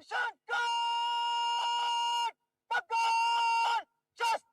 Attention, guard! Pagod! Just!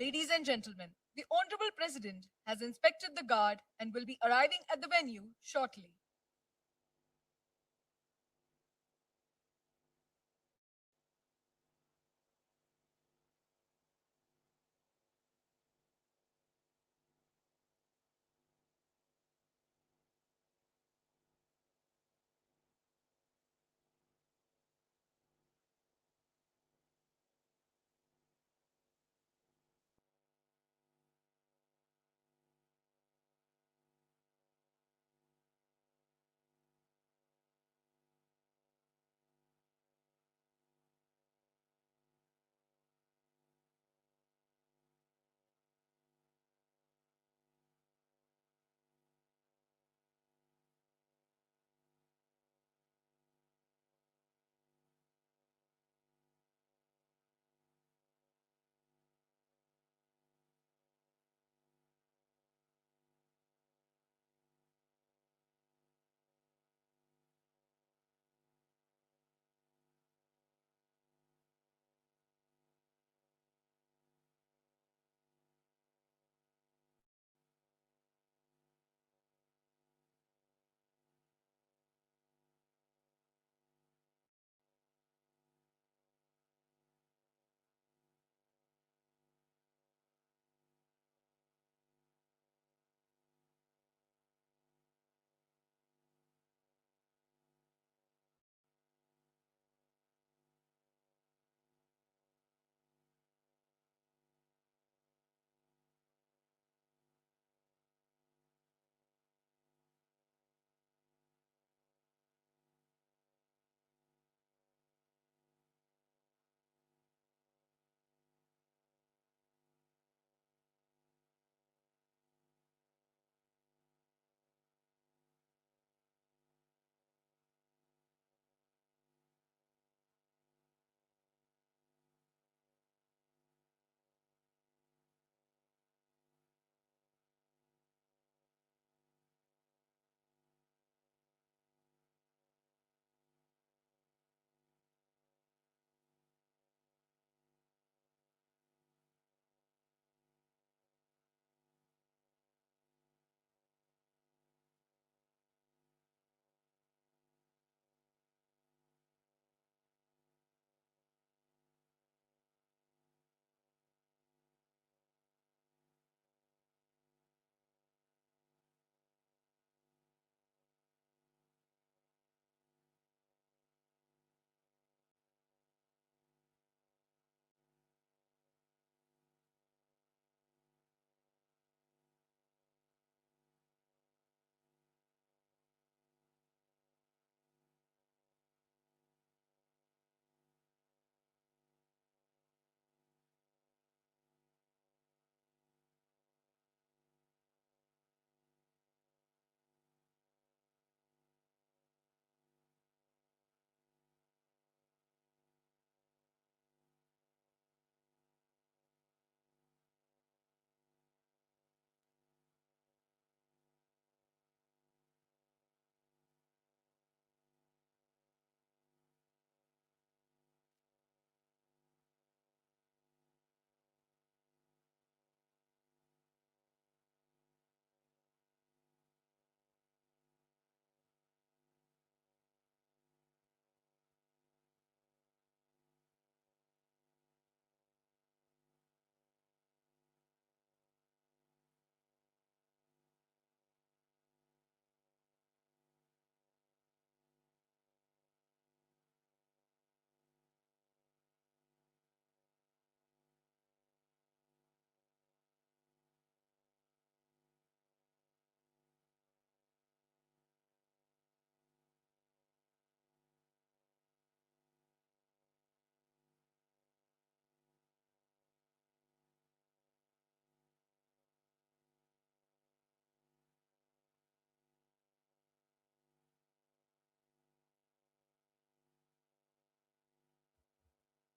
Ladies and gentlemen, the Honorable President has inspected the guard and will be arriving at the venue shortly.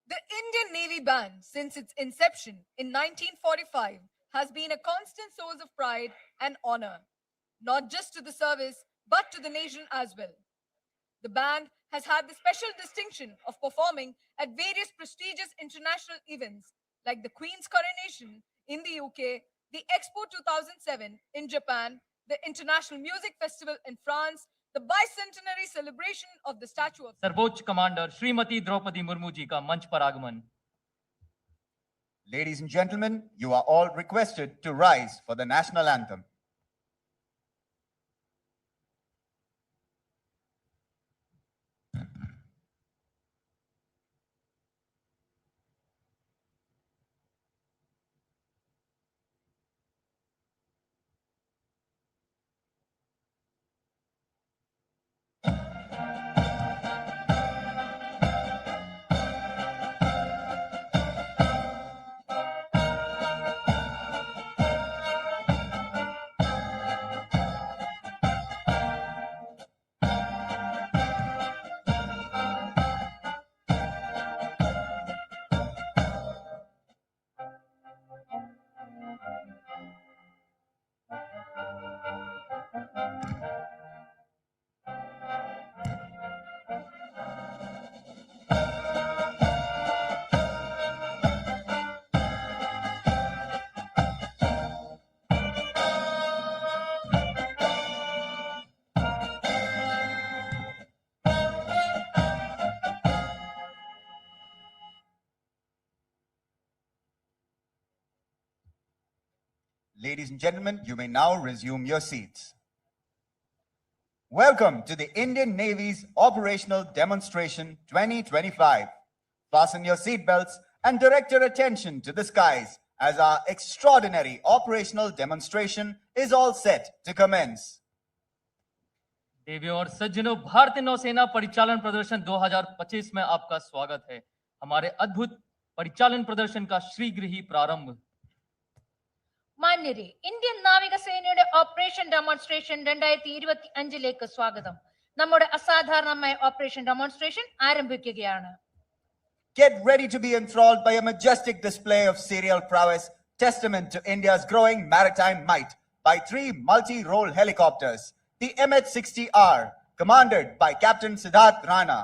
The Indian Navy Band, since its inception in 1945, has been a constant source of pride and honor, not just to the service, but to the nation as well. The band has had the special distinction of performing at various prestigious international events like the Queen's coronation in the UK, the Expo 2007 in Japan, the International Music Festival in France, the bicentenary celebration of the statue of सर्वोच्च commander Shrimati Draupadi Murmu ji का मंच पर आगमन। Ladies and gentlemen, you are all requested to rise for the national anthem. Ladies and gentlemen, you may now resume your seats. Welcome to the Indian Navy's Operational Demonstration 2025. Fasten your seatbelts and direct your attention to the skies as our extraordinary operational demonstration is all set to commence. देवियों और सज्जनों, भारतीय नौसेना परिचालन प्रदर्शन 2025 में आपका स्वागत है। हमारे अद्भुत परिचालन प्रदर्शन का शीघ्र ही प्रारंभ। മാന്യരെ, ഇന്ത്യൻ നാവികസേനയുടെ ഓപ്പറേഷൻ ഡെമോൺസ്ട്രേഷൻ 2025 സ്വാഗതം. നമ്മുടെ അസാധാരണമായ ഓപ്പറേഷൻ ഡെമോൺസ്ട്രേഷൻ ആരംഭിക്കുകയാണ്. Get ready to be enthralled by a majestic display of serial prowess, testament to India's growing maritime might, by 3 multi-role helicopters. The MH-60R, commanded by Captain Siddharth Rana.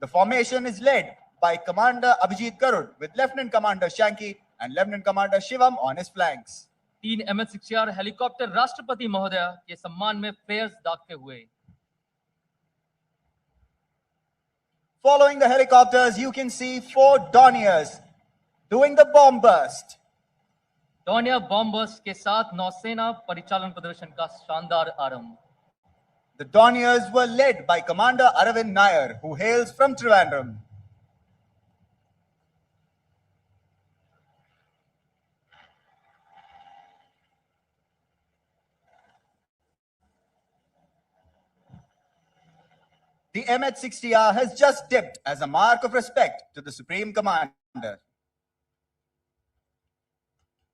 The formation is led by Commander Abhijit Garud, with Lieutenant Commander Shanky and Lieutenant Commander Shivam on his flanks. 3 MH-60R helicopter राष्ट्रपति महोदय के सम्मान में फ्लेयर्स दागते हुए। Following the helicopters, you can see 4 Dorniers doing the bomb burst. Dornier bomb burst के साथ नौसेना परिचालन प्रदर्शन का शानदार आरंभ। The Dorniers were led by Commander Aravind Nair, who hails from Trivandrum. The MH-60R has just dipped as a mark of respect to the Supreme Commander.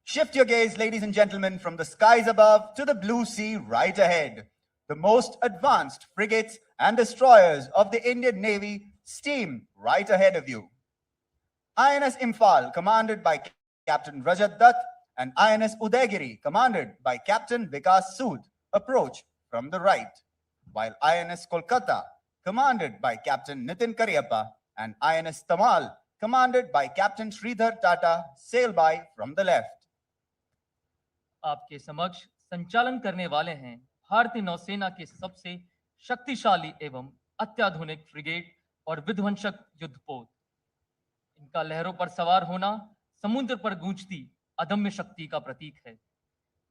Shift your gaze, ladies and gentlemen, from the skies above to the blue sea right ahead. The most advanced frigates and destroyers of the Indian Navy steam right ahead of you. INS Imphal, commanded by Captain Rajat Dutt, and INS Udaygiri, commanded by Captain Vikas Sood, approach from the right, while INS Kolkata, commanded by Captain Nitin Karyappa, and INS Tamal, commanded by Captain Sridhar Tata, sail by from the left. आपके समक्ष संचालन करने वाले हैं भारतीय नौसेना के सबसे शक्तिशाली एवं अत्याधुनिक फ्रिगेट और विध्वंसक युद्धपोत। इनका लहरों पर सवार होना समुद्र पर गूंजती अदम्य शक्ति का प्रतीक है।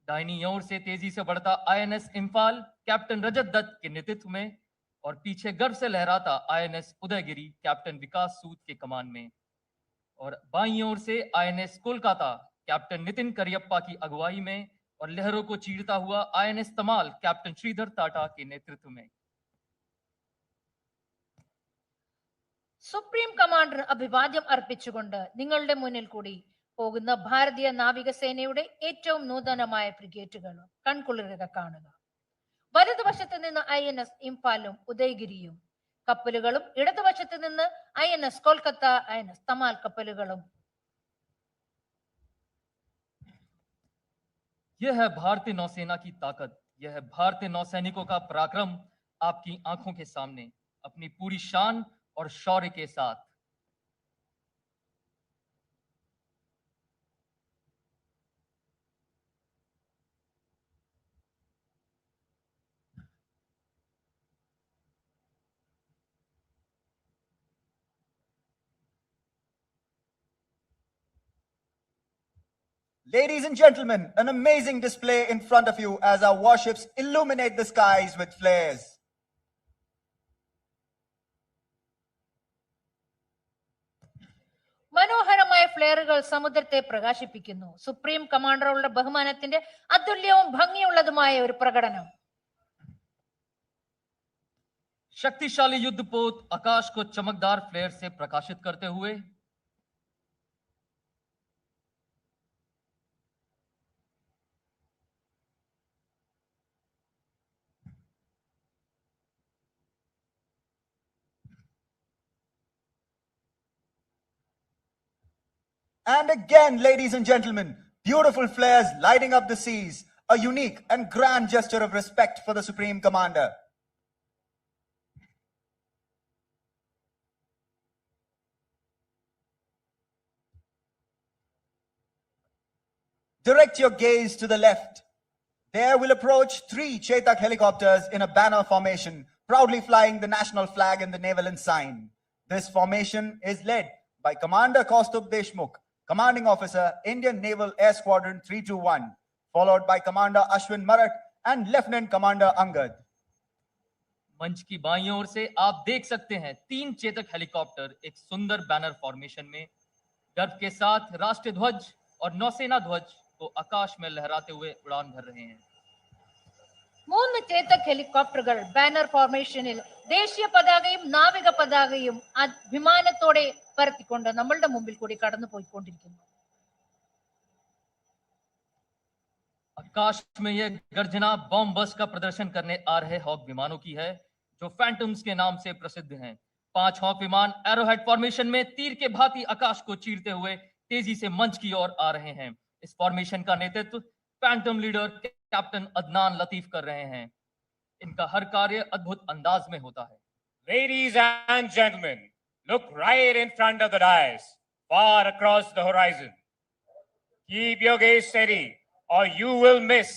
दाहिनी ओर से तेजी से बढ़ता आईएनएस इम्फाल कैप्टन रजत दत्त के नेतृत्व में और पीछे गर्व से लहराता आईएनएस उदयगिरी कैप्टन विकास सूद के कमान में, और बाईं ओर से आईएनएस कोलकाता कैप्टन नितिन करियप्पा की अगुवाई में और लहरों को चीरता हुआ आईएनएस तमाल कैप्टन श्रीधर टाटा के नेतृत्व में। സുപ്രീം കമാൻഡർ അഭിവാദ്യം അർപ്പിച്ചുകൊണ്ട് നിങ്ങളുടെ മുന്നിൽ കൂടി പോകുന്ന ഭാരതീയ നാവികസേനയുടെ ഏറ്റവും നൂതനമായ ഫ്രിഗേറ്റുകൾ കൺകുളിരുക കാണുക. വലതുവശത്ത് നിന്ന് INS ഇംഫാലും ഉദയഗിരിയും കപ്പലുകളും, ഇടതുവശത്ത് നിന്ന് INS കൊൽക്കത്ത, INS തമാൽ കപ്പലുകളും. यह है भारतीय नौसेना की ताकत, यह है भारतीय नौसैनिकों का पराक्रम आपकी आंखों के सामने अपनी पूरी शान और शौर्य के साथ। Ladies and gentlemen, an amazing display in front of you as our warships illuminate the skies with flares. മനോഹരമായ ഫ്ലെയറുകൾ സമുദ്രത്തെ പ്രകാശിപ്പിക്കുന്നു. സുപ്രീം കമാൻഡറുടെ ബഹുമാനത്തിന്റെ അതുല്യവും ഭംഗിയുള്ളതുമായ ഒരു പ്രകടനം. शक्तिशाली युद्धपोत आकाश को चमकदार फ्लेयर से प्रकाशित करते हुए And again, ladies and gentlemen, beautiful flares lighting up the seas, a unique and grand gesture of respect for the Supreme Commander. Direct your gaze to the left. There will approach 3 Chetak helicopters in a banner formation, proudly flying the national flag and the naval ensign. This formation is led by Commander Kaustubh Deshmukh, Commanding Officer, Indian Naval Air Squadron 321, followed by Commander Ashwin Marat and Lieutenant Commander Angad. मंच की बाईं ओर से आप देख सकते हैं 3 Chetak helicopter एक सुंदर बैनर फॉर्मेशन में गर्व के साथ राष्ट्रीय ध्वज और नौसेना ध्वज को आकाश में लहराते हुए उड़ान भर रहे हैं. 3 ചേതക് ഹെലികോപ്റ്ററുകൾ ബാനർ ഫോർമേഷനിൽ ദേശീയ പതാകയും നാവിക പതാകയും അഭിമാനത്തോടെ പറത്തിക്കൊണ്ട് നമ്മളുടെ മുമ്പിൽ കൂടി കടന്നു പോയിക്കൊണ്ടിരിക്കുന്നു. आकाश में यह गर्जना बॉम्ब बस का प्रदर्शन करने आ रहे हॉक विमानों की है जो फैंटम्स के नाम से प्रसिद्ध हैं. 5 हॉक विमान एरोहेड फॉर्मेशन में तीर के भांति आकाश को चीरते हुए तेजी से मंच की ओर आ रहे हैं. इस फॉर्मेशन का नेतृत्व Phantom leader captain Adnan Latif कर रहे हैं. इनका हर कार्य अद्भुत अंदाज में होता है. Ladies and gentlemen, look right in front of the dais, far across the horizon. Keep your gaze steady, or you will miss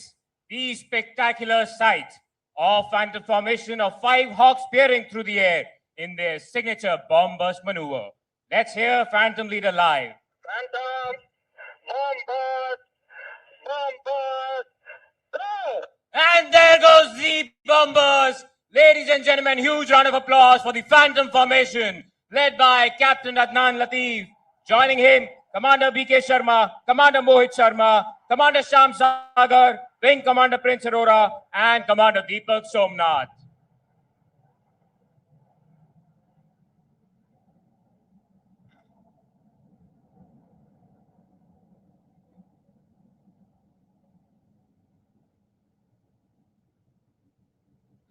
the spectacular sight of phantom formation of 5 hawks peering through the air in their signature bomb burst maneuver. Let's hear Phantom Leader live. Phantom, bomb burst, go! And there goes the bombers. Ladies and gentlemen, huge round of applause for the Phantom Formation, led by Captain Adnan Latif. Joining him, Commander B.K. Sharma, Commander Mohit Sharma, Commander Sham Sagar, Wing Commander Prince Arora, and Commander Deepak Somnath.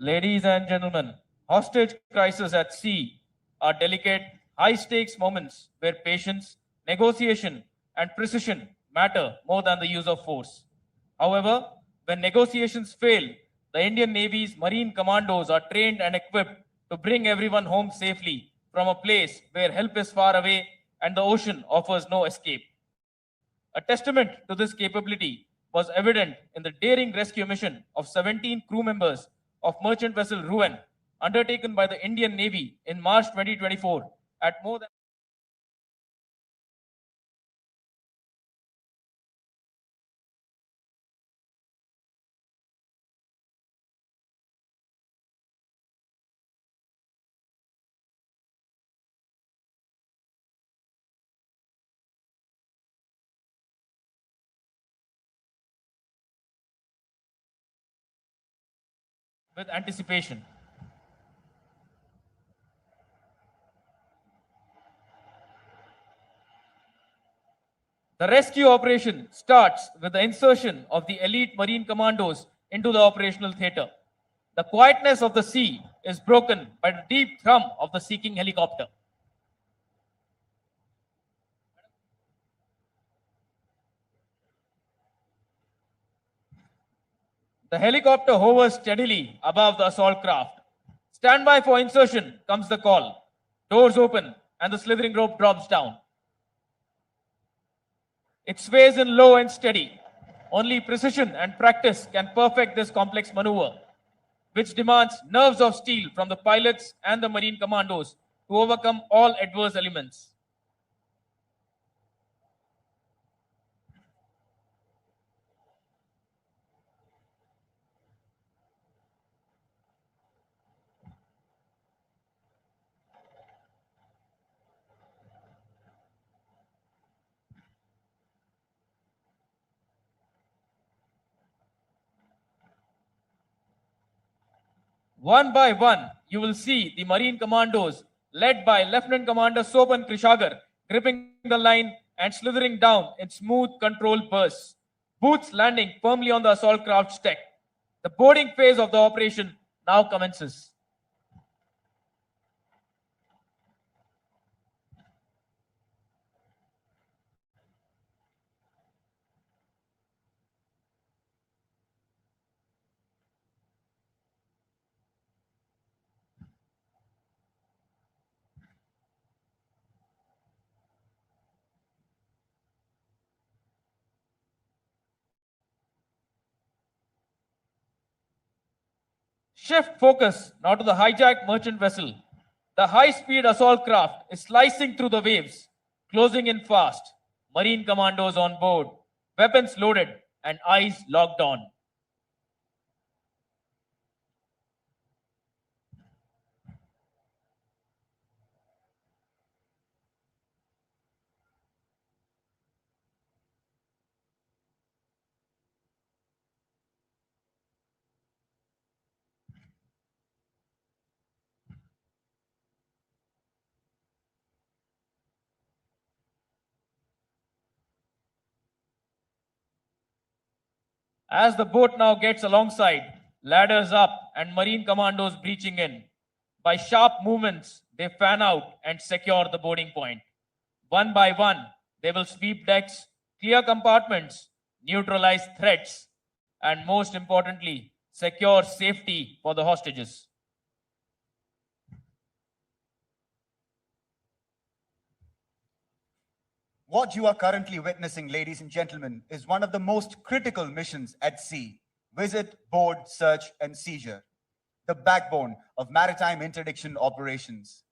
Ladies and gentlemen, hostage crises at sea are delicate, high-stakes moments where patience, negotiation, and precision matter more than the use of force. However, when negotiations fail, the Indian Navy's marine commandos are trained and equipped to bring everyone home safely from a place where help is far away and the ocean offers no escape. A testament to this capability was evident in the daring rescue mission of 17 crew members of merchant vessel Ruin, undertaken by the Indian Navy in March 2024 at more than with anticipation. The rescue operation starts with the insertion of the elite marine commandos into the operational theater. The quietness of the sea is broken by the deep thrum of the seeking helicopter. The helicopter hovers steadily above the assault craft. Stand by for insertion comes the call. Doors open and the slithering rope drops down. It sways in low and steady. Only precision and practice can perfect this complex maneuver, which demands nerves of steel from the pilots and the marine commandos to overcome all adverse elements. One by one, you will see the Marine Commandos led by Lieutenant Commander Sopan Krishagar gripping the line and slithering down in smooth controlled bursts. Boots landing firmly on the assault craft's deck. The boarding phase of the operation now commences. Shift focus now to the hijacked merchant vessel. The high-speed assault craft is slicing through the waves, closing in fast. Marine commandos on board, weapons loaded, and eyes locked on. As the boat now gets alongside, ladders up and Marine commandos breaching in. By sharp movements, they fan out and secure the boarding point. One by one, they will sweep decks, clear compartments, neutralize threats, and most importantly, secure safety for the hostages. What you are currently witnessing, ladies and gentlemen, is one of the most critical missions at sea. Visit, board, search, and seizure, the backbone of maritime interdiction operations.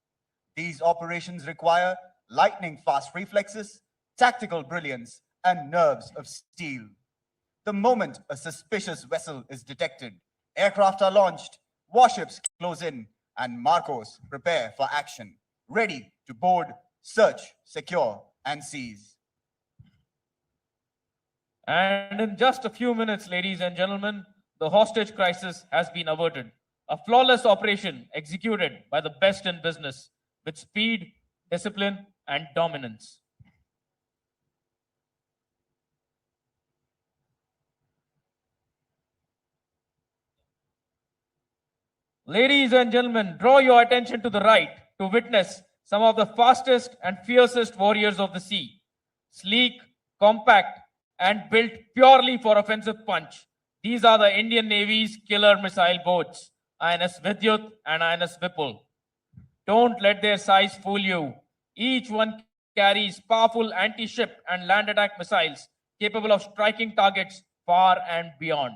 These operations require lightning-fast reflexes, tactical brilliance, and nerves of steel. The moment a suspicious vessel is detected, aircraft are launched, warships close in, and Marcos prepare for action, ready to board, search, secure, and seize. And in just a few minutes, ladies and gentlemen, the hostage crisis has been averted. A flawless operation executed by the best in business with speed, discipline, and dominance. Ladies and gentlemen, draw your attention to the right to witness some of the fastest and fiercest warriors of the sea. Sleek, compact, and built purely for offensive punch. These are the Indian Navy's killer missile boats, INS Vidyut and INS Vipul. Don't let their size fool you. Each one carries powerful anti-ship and land attack missiles capable of striking targets far and beyond.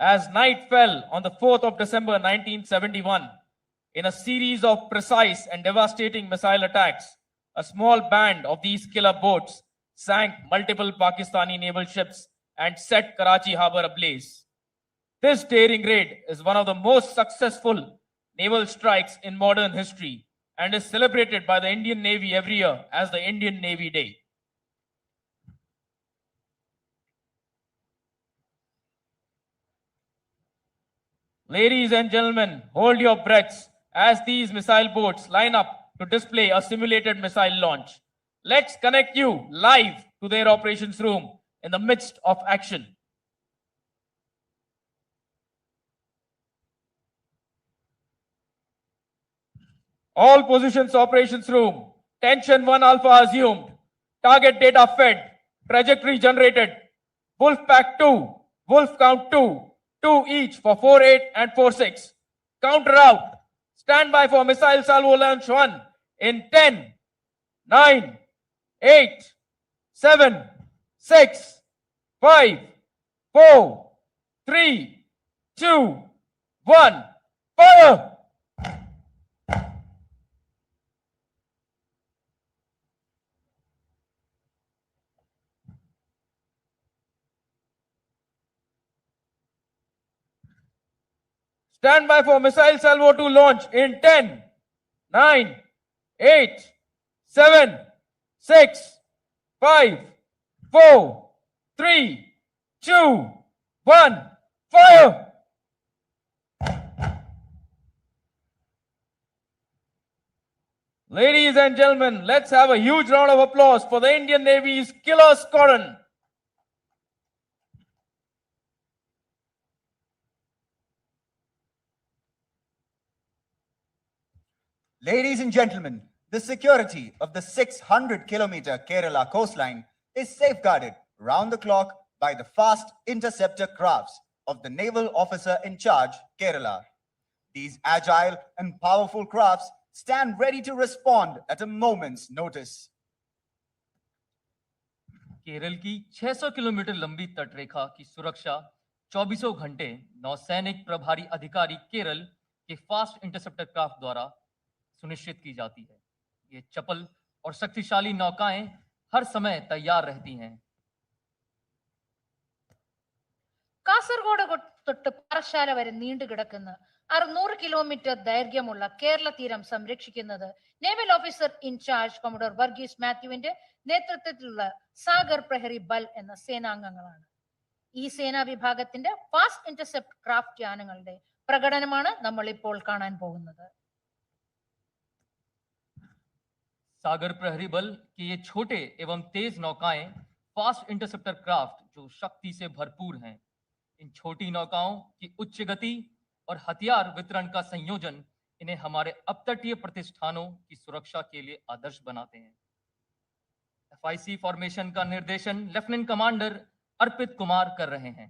As night fell on the 4th of December 1971, in a series of precise and devastating missile attacks, a small band of these killer boats sank multiple Pakistani naval ships and set Karachi harbor ablaze. This daring raid is one of the most successful naval strikes in modern history and is celebrated by the Indian Navy every year as the Indian Navy Day. Ladies and gentlemen, hold your breaths as these missile boats line up to display a simulated missile launch. Let's connect you live to their operations room in the midst of action. All positions operations room. Tension 1 Alpha assumed. Target data fed. Trajectory generated. Wolfpack 2. Wolf count 2. 2 each for 4-8 and 4-6. Counter out. Stand by for missile salvo launch 1 in 10, 9, 8, 7, 6, 5, 4, 3, 2, 1. Fire! Stand by for missile salvo to launch in 10, 9, 8, 7, 6, 5, 4, 3, 2, 1, fire! Ladies and gentlemen, let's have a huge round of applause for the Indian Navy's Killer Squadron. Ladies and gentlemen, the security of the 600-kilometer Kerala coastline is safeguarded round the clock by the fast interceptor crafts of the naval officer in charge, Kerala. These agile and powerful crafts stand ready to respond at a moment's notice. Kerala की 600 kilometre लंबी तटरेखा की सुरक्षा 24 घंटे नौसैनिक प्रभारी अधिकारी केरल के fast interceptor craft द्वारा सुनिश्चित की जाती है। ये चपल और शक्तिशाली नौकाएं हर समय तैयार रहती हैं। കാസർഗോഡ് തൊട്ട് പാറശാല വരെ നീണ്ടുകിടക്കുന്ന 600 കിലോമീറ്റർ ദൈർഘ്യമുള്ള കേരള തീരം സംരക്ഷിക്കുന്നത് naval officer in charge commodore Varghese മാത്യുവിന്റെ നേതൃത്വത്തിലുള്ള സാഗർ പ്രഹരി ബൽ എന്ന സേനാംഗങ്ങളാണ്. ഈ സേനാ വിഭാഗത്തിന്റെ ഫാസ്റ്റ് ഇന്റർസെപ്റ്റ് ക്രാഫ്റ്റ് യാനങ്ങളുടെ പ്രകടനമാണ് നമ്മൾ ഇപ്പോൾ കാണാൻ പോകുന്നത്. सागर प्रहरी बल के ये छोटे एवं तेज नौकाएं फास्ट इंटरसेप्टर क्राफ्ट जो शक्ति से भरपूर हैं। इन छोटी नौकाओं की उच्च गति और हथियार वितरण का संयोजन इन्हें हमारे अपतटीय प्रतिष्ठानों की सुरक्षा के लिए आदर्श बनाते हैं। एफआईसी फॉर्मेशन का निर्देशन लेफ्टिनेंट कमांडर अर्पित कुमार कर रहे हैं।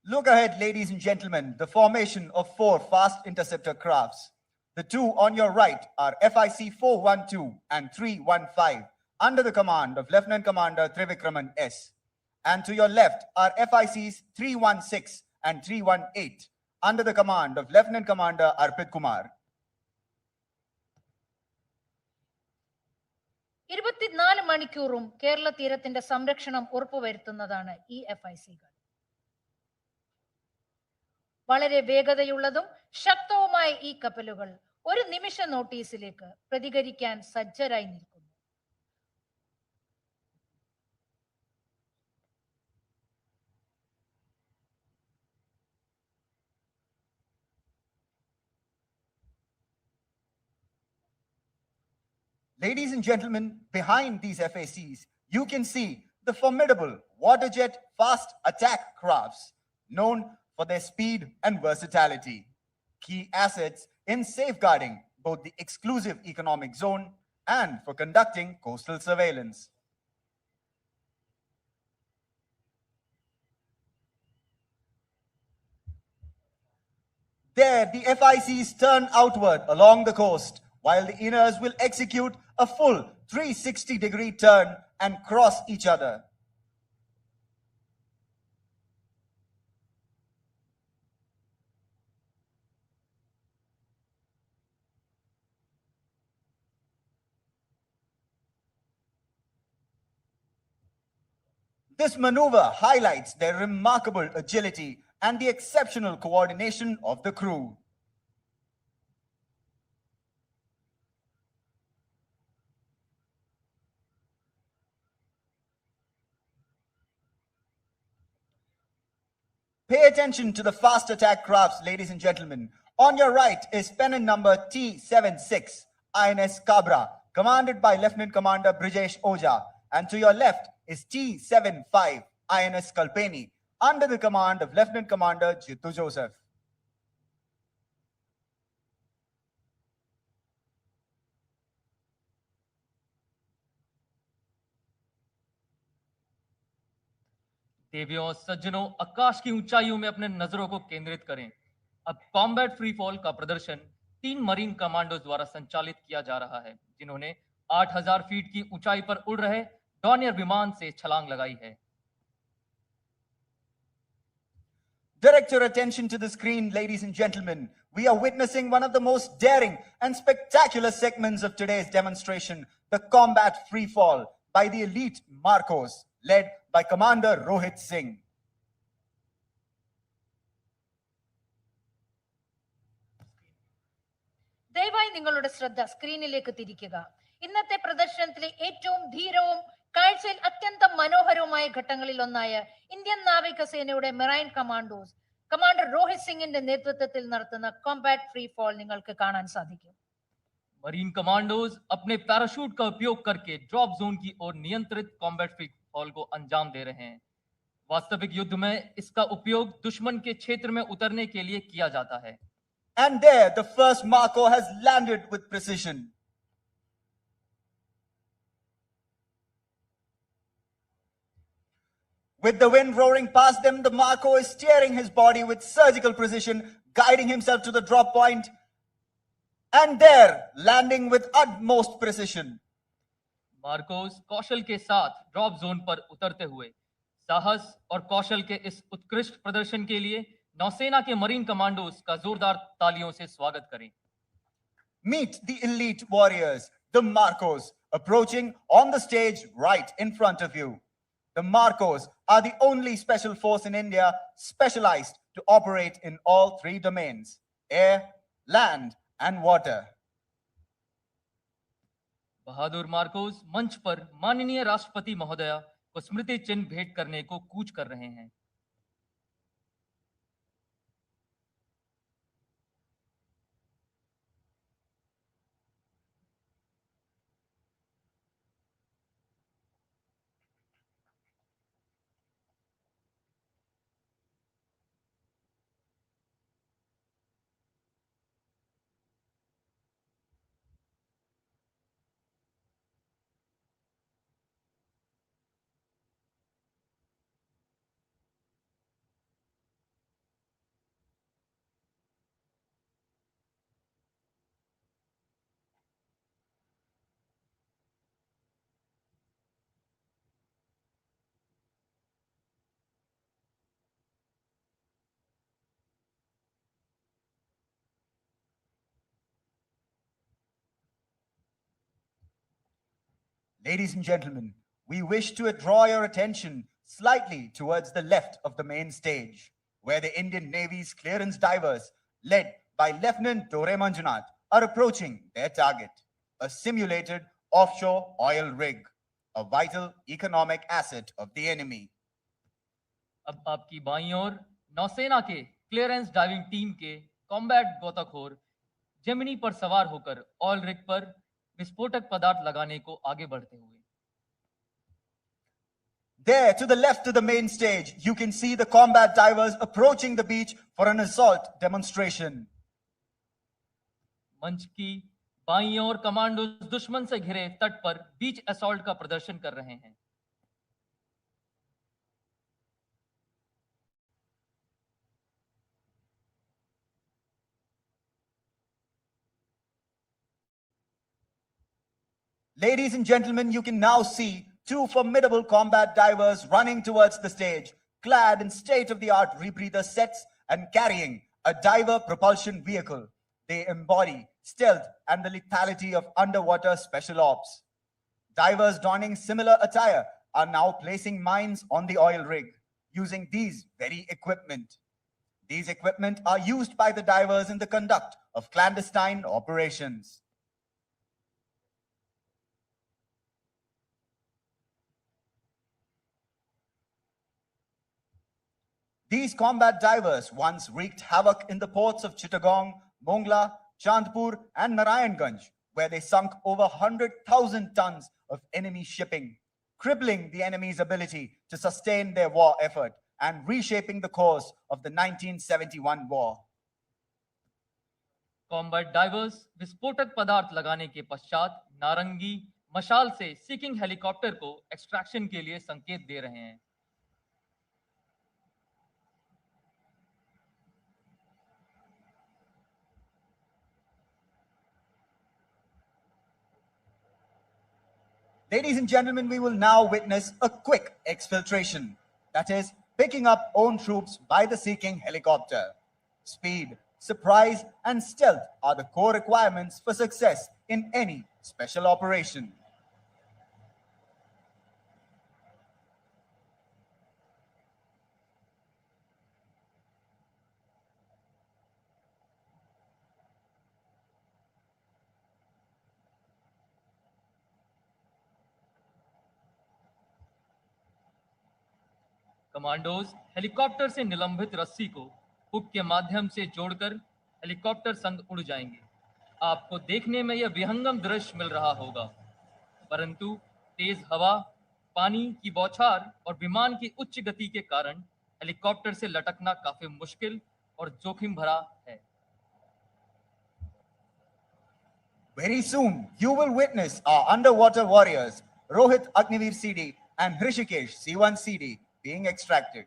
Look ahead, ladies and gentlemen, the formation of 4 fast interceptor crafts. The two on your right are FIC 412 and 315 under the command of Lieutenant Commander Trivikraman S. And to your left are FICs 316 and 318 under the command of Lieutenant Commander Arpit Kumar. 24 മണിക്കൂറും കേരള തീരത്തിന്റെ സംരക്ഷണം ഉറപ്പുവരുത്തുന്നതാണ് ഈ FIC-കൾ. വളരെ വേഗതയുള്ളതും ശക്തവുമായ ഈ കപ്പലുകൾ ഒരു നിമിഷ നോട്ടീസിലേക്ക് പ്രതികരിക്കാൻ സജ്ജരായി നിൽക്കുന്നു. Ladies and gentlemen, behind these FACs, you can see the formidable waterjet fast attack crafts known for their speed and versatility, key assets in safeguarding both the exclusive economic zone and for conducting coastal surveillance. There, the FICs turn outward along the coast, while the inners will execute a full 360-degree turn and cross each other. This maneuver highlights their remarkable agility and the exceptional coordination of the crew. Pay attention to the fast attack crafts, ladies and gentlemen. On your right is pennant number T76, INS Cabra, commanded by Lieutenant Commander Brijesh Oja. And to your left is T75, INS Kalpeni, under the command of Lieutenant Commander Jittu Joseph. देवियों और सज्जनों, आकाश की ऊंचाइयों में अपने नजरों को केंद्रित करें। अब कॉम्बैट फ्री फॉल का प्रदर्शन 3 मरीन कमांडोज द्वारा संचालित किया जा रहा है, जिन्होंने 8000 फीट की ऊंचाई पर उड़ रहे डॉनियर विमान से छलांग लगाई है। Direct your attention to the screen, ladies and gentlemen. We are witnessing one of the most daring and spectacular segments of today's demonstration, the combat free fall by the elite Marcos, led by Commander Rohit Singh. ദയവായി നിങ്ങളുടെ ശ്രദ്ധ സ്ക്രീനിലേക്ക് തിരിക്കുക. ഇന്നത്തെ പ്രദർശനത്തിലെ ഏറ്റവും ധീരവും കാഴ്ചയിൽ അത്യന്തം മനോഹരവുമായ ഘട്ടങ്ങളിൽ ഒന്നായ ഇന്ത്യൻ നാവികസേനയുടെ മെറൈൻ കമാൻഡോസ് കമാൻഡർ രോഹിത് സിംഗിന്റെ നേതൃത്വത്തിൽ നടത്തുന്ന കോംബാറ്റ് ഫ്രീ ഫാൾ നിങ്ങൾക്ക് കാണാൻ സാധിക്കും. मरीन कमांडोज अपने पैराशूट का उपयोग करके ड्रॉप जोन की ओर नियंत्रित कॉम्बैट फ्री फॉल को अंजाम दे रहे हैं. वास्तविक युद्ध में इसका उपयोग दुश्मन के क्षेत्र में उतरने के लिए किया जाता है. And there, the first Marco has landed with precision. With the wind roaring past them, the Marco is steering his body with surgical precision, guiding himself to the drop point, and there, landing with utmost precision. MARCOS कौशल के साथ drop zone पर उतरते हुए साहस और कौशल के इस उत्कृष्ट प्रदर्शन के लिए नौसेना के मरीन कमांडोज का जोरदार तालियों से स्वागत करें. Meet the elite warriors, the Marcos, approaching on the stage right in front of you. The Marcos are the only special force in India specialized to operate in all three domains: air, land, and water. Bahadur Marcos मंच पर माननीय राष्ट्रपति महोदया को स्मृति चिन्ह भेंट करने को कूच कर रहे हैं. Ladies and gentlemen, we wish to draw your attention slightly towards the left of the main stage, where the Indian Navy's clearance divers, led by Lieutenant Dore Manjunath, are approaching their target, a simulated offshore oil rig, a vital economic asset of the enemy. अब आपकी बाईं ओर नौसेना के clearance diving team के combat गोताखोर Gemini पर सवार होकर ऑयल रिग पर विस्फोटक पदार्थ लगाने को आगे बढ़ते हुए. There, to the left of the main stage, you can see the combat divers approaching the beach for an assault demonstration. मंच की बाईं ओर कमांडो दुश्मन से घिरे तट पर बीच असॉल्ट का प्रदर्शन कर रहे हैं. Ladies and gentlemen, you can now see two formidable combat divers running towards the stage, clad in state-of-the-art rebreather sets and carrying a diver propulsion vehicle. They embody stealth and the lethality of underwater special ops. Divers donning similar attire are now placing mines on the oil rig using these very equipment. These equipment are used by the divers in the conduct of clandestine operations. These combat divers once wreaked havoc in the ports of Chittagong, Mongla, Chandpur, and Narayanganj, where they sunk over 100,000 tons of enemy shipping, crippling the enemy's ability to sustain their war effort and reshaping the course of the 1971 war. Combat diverse विस्फोटक पदार्थ लगाने के पश्चात नारंगी मशाल से seeking helicopter को extraction के लिए संकेत दे रहे हैं. Ladies and gentlemen, we will now witness a quick exfiltration. That is, picking up own troops by the seeking helicopter. Speed, surprise, and stealth are the core requirements for success in any special operation. Commandos helicopter से निलंबित रस्सी को hook के माध्यम से जोड़कर helicopter संग उड़ जाएंगे। आपको देखने में यह विहंगम दृश्य मिल रहा होगा, परंतु तेज हवा, पानी की बौछार और विमान की उच्च गति के कारण हेलीकॉप्टर से लटकना काफी मुश्किल और जोखिम भरा है। Very soon, you will witness our underwater warriors, Rohit Agniveer CD and Hrishikesh C1 CD, being extracted.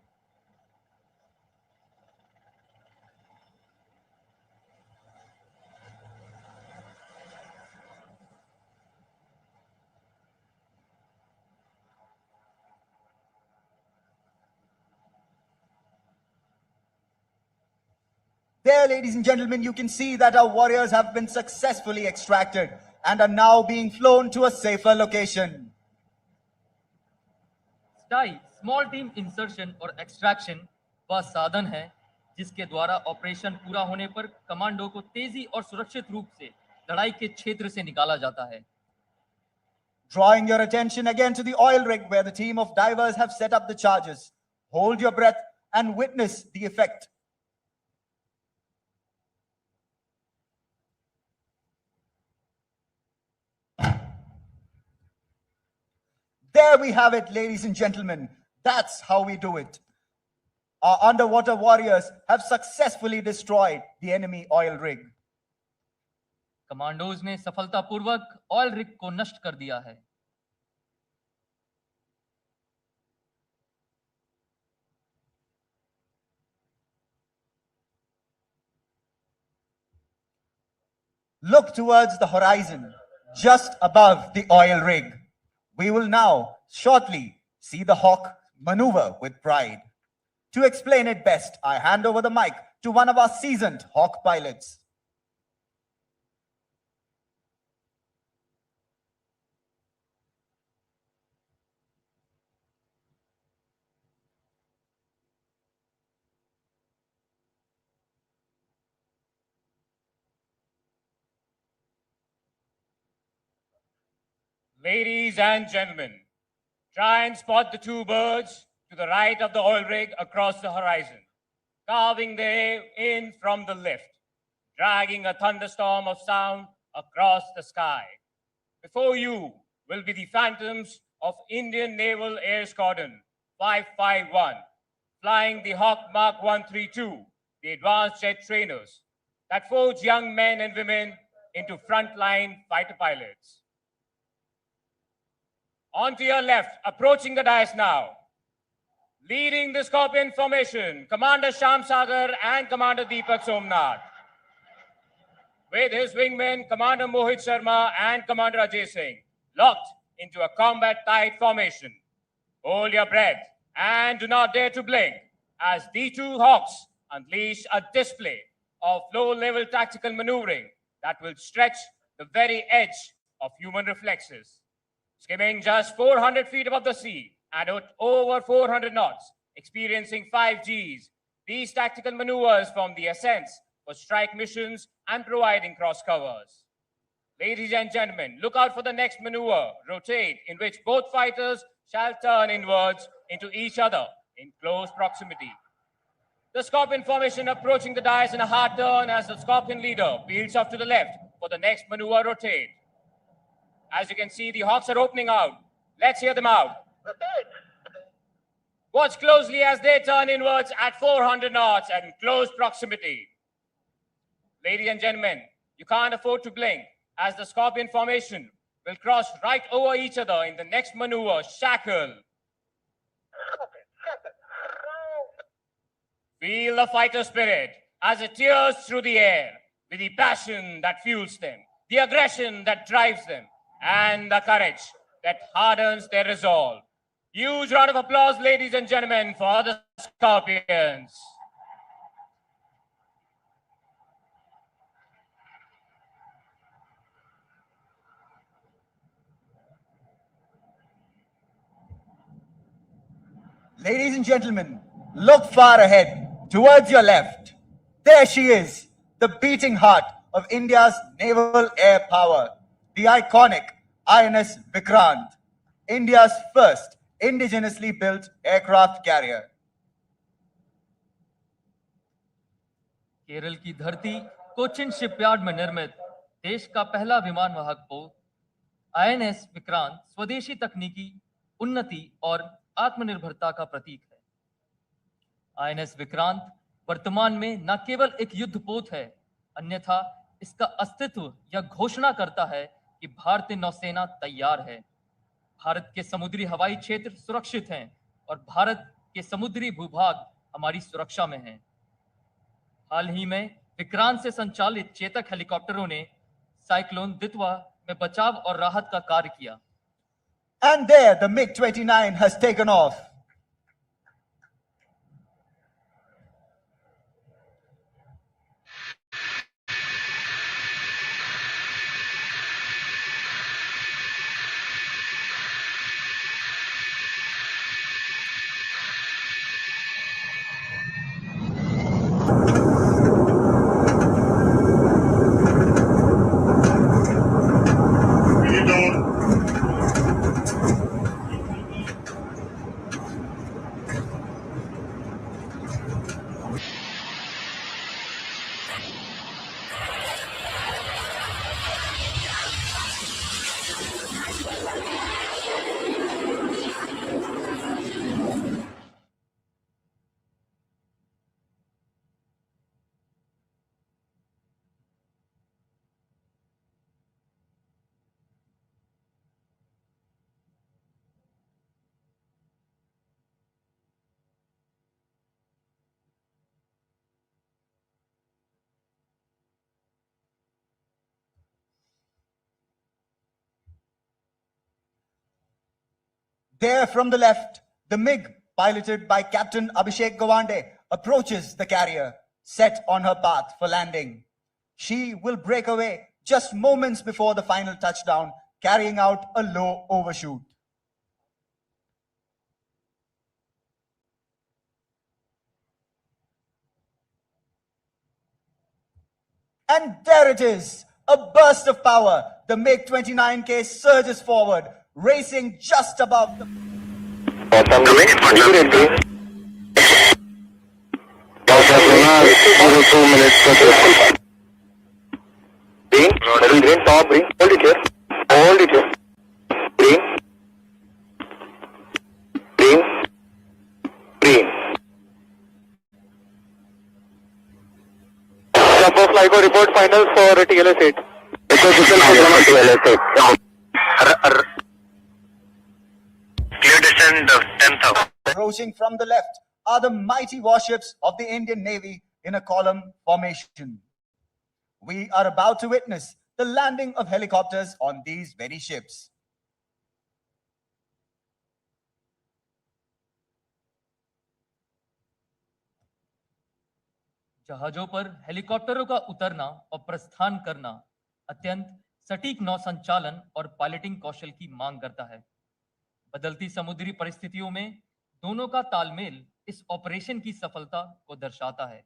There, ladies and gentlemen, you can see that our warriors have been successfully extracted and are now being flown to a safer location. स्टाई small team insertion और extraction वह साधन है जिसके द्वारा operation पूरा होने पर कमांडो को तेजी और सुरक्षित रूप से लड़ाई के क्षेत्र से निकाला जाता है। Drawing your attention again to the oil rig where the team of divers have set up the charges. Hold your breath and witness the effect. There we have it, ladies and gentlemen. That's how we do it. Our underwater warriors have successfully destroyed the enemy oil rig. Commandos ने सफलतापूर्वक oil rig को नष्ट कर दिया है। Look towards the horizon, just above the oil rig. We will now shortly see the Hawk maneuver with pride. To explain it best, I hand over the mic to one of our seasoned Hawk pilots. Ladies and gentlemen, try and spot the two birds to the right of the oil rig across the horizon, carving their way in from the left, dragging a thunderstorm of sound across the sky. Before you will be the phantoms of Indian Naval Air Squadron 551, flying the Hawk Mark 132, the advanced jet trainers that forge young men and women into frontline fighter pilots. On to your left, approaching the dais now. Leading the Scorpion formation, Commander Sham Sagar and Commander Deepak Somnath. With his wingmen, Commander Mohit Sharma and Commander Ajay Singh, locked into a combat-tight formation. Hold your breath and do not dare to blink as the two Hawks unleash a display of low-level tactical maneuvering that will stretch the very edge of human reflexes. Skimming just 400 feet above the sea and at over 400 knots, experiencing 5 Gs, these tactical maneuvers form the essence for strike missions and providing cross covers. Ladies and gentlemen, look out for the next maneuver, rotate, in which both fighters shall turn inwards into each other in close proximity. The Scorpion formation approaching the dais in a hard turn as the Scorpion leader peels off to the left for the next maneuver, rotate. As you can see, the Hawks are opening out. Let's hear them out. Watch closely as they turn inwards at 400 knots and in close proximity. Ladies and gentlemen, you can't afford to blink as the Scorpion formation will cross right over each other in the next maneuver, Shackle. Feel the fighter spirit as it tears through the air with the passion that fuels them, the aggression that drives them, and the courage that hardens their resolve. Huge round of applause, ladies and gentlemen, for the Scorpions. Ladies and gentlemen, look far ahead, towards your left. There she is, the beating heart of India's naval air power, the iconic INS Vikrant, India's first indigenously built aircraft carrier. Kerala की धरती Cochin shipyard में निर्मित देश का पहला विमान वाहक पोत आईएनएस विक्रांत स्वदेशी तकनीकी उन्नति और आत्मनिर्भरता का प्रतीक है। आईएनएस विक्रांत वर्तमान में न केवल एक युद्धपोत है, अन्यथा इसका अस्तित्व यह घोषणा करता है कि भारतीय नौसेना तैयार है। भारत के समुद्री हवाई क्षेत्र सुरक्षित हैं और भारत के समुद्री भूभाग हमारी सुरक्षा में हैं। हाल ही में विक्रांत से संचालित चेतक हेलीकॉप्टरों ने साइक्लोन दितवा में बचाव और राहत का कार्य किया। And there, the MiG-29 has taken off. Get down. There from the left, the MiG, piloted by Captain Abhishek Gawande, approaches the carrier, set on her path for landing. She will break away just moments before the final touchdown, carrying out a low overshoot. And there it is, a burst of power. The MiG-29K surges forward, racing just above the... Green, top green, hold it here. Hold it here. Green. Green. Green. Jump off LIGO report final for TLS 8. TLS 8. Clear descent 10,000. Approaching from the left are the mighty warships of the Indian Navy in a column formation. We are about to witness the landing of helicopters on these very ships. जहाजों पर हेलीकॉप्टरों का उतरना और प्रस्थान करना अत्यंत सटीक नौ संचालन और पायलटिंग कौशल की मांग करता है। बदलती समुद्री परिस्थितियों में दोनों का तालमेल इस ऑपरेशन की सफलता को दर्शाता है।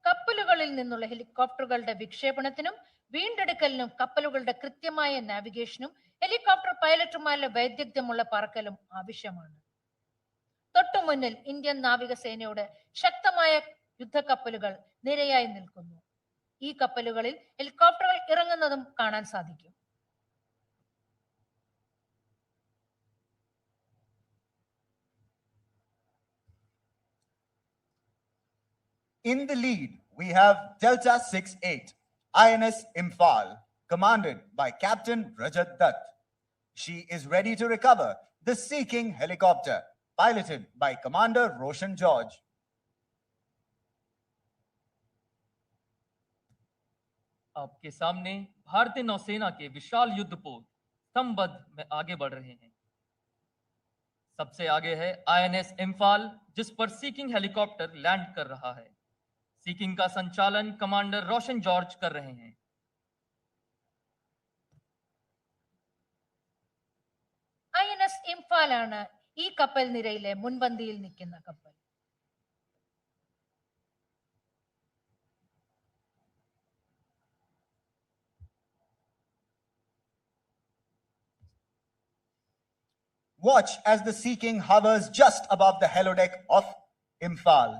കപ്പലുകളിൽ നിന്നുള്ള ഹെലികോപ്റ്ററുകളുടെ വിക്ഷേപണത്തിനും വീണ്ടെടുക്കലിനും കപ്പലുകളുടെ കൃത്യമായ നാവിഗേഷനും ഹെലികോപ്റ്റർ പൈലറ്റുമാരുടെ വൈദഗ്ധ്യമുള്ള പറക്കലും ആവശ്യമാണ്. തൊട്ടുമുന്നിൽ ഇന്ത്യൻ നാവികസേനയുടെ ശക്തമായ യുദ്ധക്കപ്പലുകൾ നിരയായി നിൽക്കുന്നു. ഈ കപ്പലുകളിൽ ഹെലികോപ്റ്ററുകൾ ഇറങ്ങുന്നതും കാണാൻ സാധിക്കും. In the lead, we have Delta 68, INS Imphal, commanded by Captain Rajat Dutt. She is ready to recover the Sea King helicopter, piloted by Commander Roshan George. आपके सामने भारतीय नौसेना के विशाल युद्धपोत स्तंभबद्ध में आगे बढ़ रहे हैं। सबसे आगे है आईएनएस इम्फाल, जिस पर सीकिंग हेलीकॉप्टर लैंड कर रहा है। सीकिंग का संचालन कमांडर रोशन जॉर्ज कर रहे हैं। ഐഎൻഎസ് ഇംഫാലാണ് ഈ കപ്പൽ നിരയിലെ മുൻപന്തിയിൽ നിൽക്കുന്ന കപ്പൽ. Watch as the Sea King hovers just above the helideck of Imphal.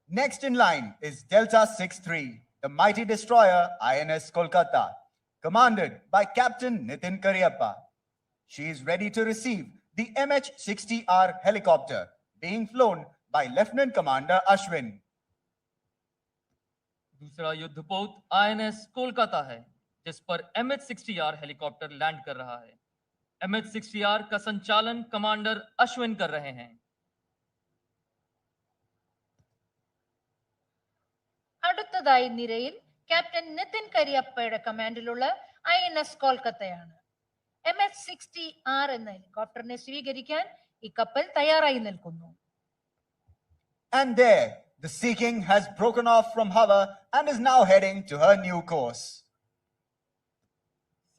Next in line is Delta 6-3, the mighty destroyer INS Kolkata, commanded by Captain Nitin Kariappa. She is ready to receive the MH-60R helicopter being flown by Lieutenant Commander Ashwin. दूसरा युद्धपोत INS Kolkata है, जिस पर MH-60R helicopter land कर रहा है। MH-60R का संचालन कमांडर अश्विन कर रहे हैं। അടുത്തതായി നിരയിൽ ക്യാപ്റ്റൻ നിതിൻ കരിയപ്പയുടെ കമാൻഡിലുള്ള INS കൊൽക്കത്തയാണ്. MH-60R എന്ന ഹെലികോപ്റ്ററിനെ സ്വീകരിക്കാൻ ഈ കപ്പൽ തയ്യാറായി നിൽക്കുന്നു. And there, the Sea King has broken off from hover and is now heading to her new course.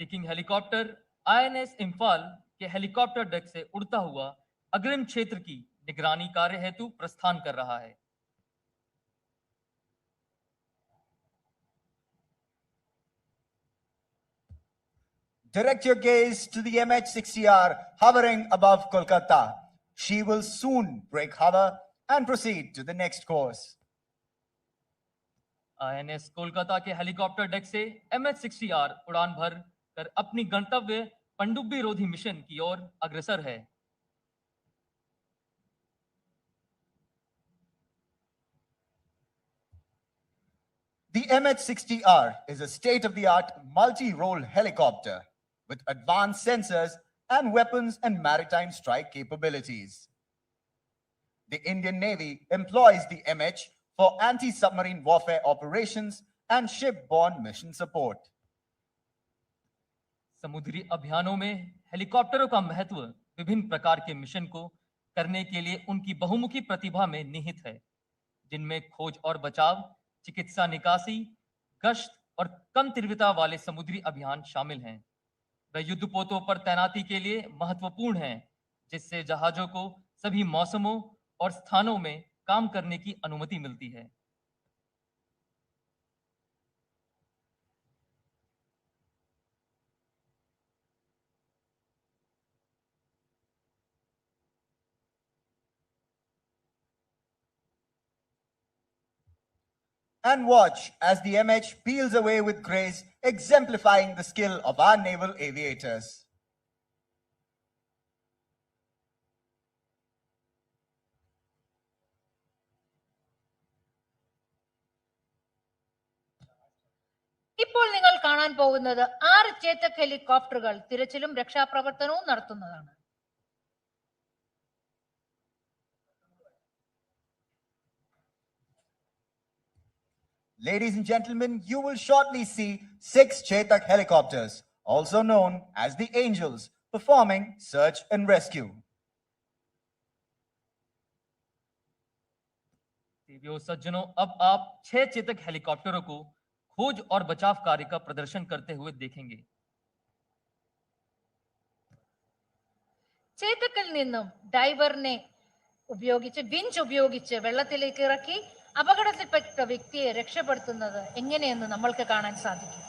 Seeking helicopter INS Imphal के हेलीकॉप्टर डेक से उड़ता हुआ अग्रिम क्षेत्र की निगरानी कार्य हेतु प्रस्थान कर रहा है। Direct your gaze to the MH-60R hovering above Kolkata. She will soon break hover and proceed to the next course. INS Kolkata के हेलीकॉप्टर डेक से MH-60R उड़ान भर कर अपनी गंतव्य पनडुब्बी रोधी मिशन की ओर अग्रसर है। The MH-60R is a state-of-the-art multi-role helicopter with advanced sensors and weapons and maritime strike capabilities. The Indian Navy employs the MH for anti-submarine warfare operations and ship-borne mission support. समुद्री अभियानों में हेलीकॉप्टरों का महत्व विभिन्न प्रकार के मिशन को करने के लिए उनकी बहुमुखी प्रतिभा में निहित है, जिनमें खोज और बचाव, चिकित्सा निकासी, गश्त और कम तीव्रता वाले समुद्री अभियान शामिल हैं। वे युद्धपोतों पर तैनाती के लिए महत्वपूर्ण हैं, जिससे जहाजों को सभी मौसमों और स्थानों में काम करने की अनुमति मिलती है। And watch as the MH peels away with grace, exemplifying the skill of our naval aviators. ഇപ്പോൾ നിങ്ങൾ കാണാൻ പോകുന്നത് 6 ചേതക് ഹെലികോപ്റ്ററുകൾ തിരച്ചിലും രക്ഷാപ്രവർത്തനവും നടത്തുന്നതാണ്. Ladies and gentlemen, you will shortly see 6 Chetak helicopters, also known as the Angels, performing search and rescue. देवियों सज्जनों, अब आप 6 चेतक हेलीकॉप्टरों को खोज और बचाव कार्य का प्रदर्शन करते हुए देखेंगे। ചേതക്കിൽ നിന്നും ഡൈവറിനെ ഉപയോഗിച്ച് വിഞ്ച് ഉപയോഗിച്ച് വെള്ളത്തിലേക്ക് ഇറക്കി അപകടത്തിൽപ്പെട്ട വ്യക്തിയെ രക്ഷപ്പെടുത്തുന്നത് എങ്ങനെയെന്ന് നമ്മൾക്ക് കാണാൻ സാധിക്കും.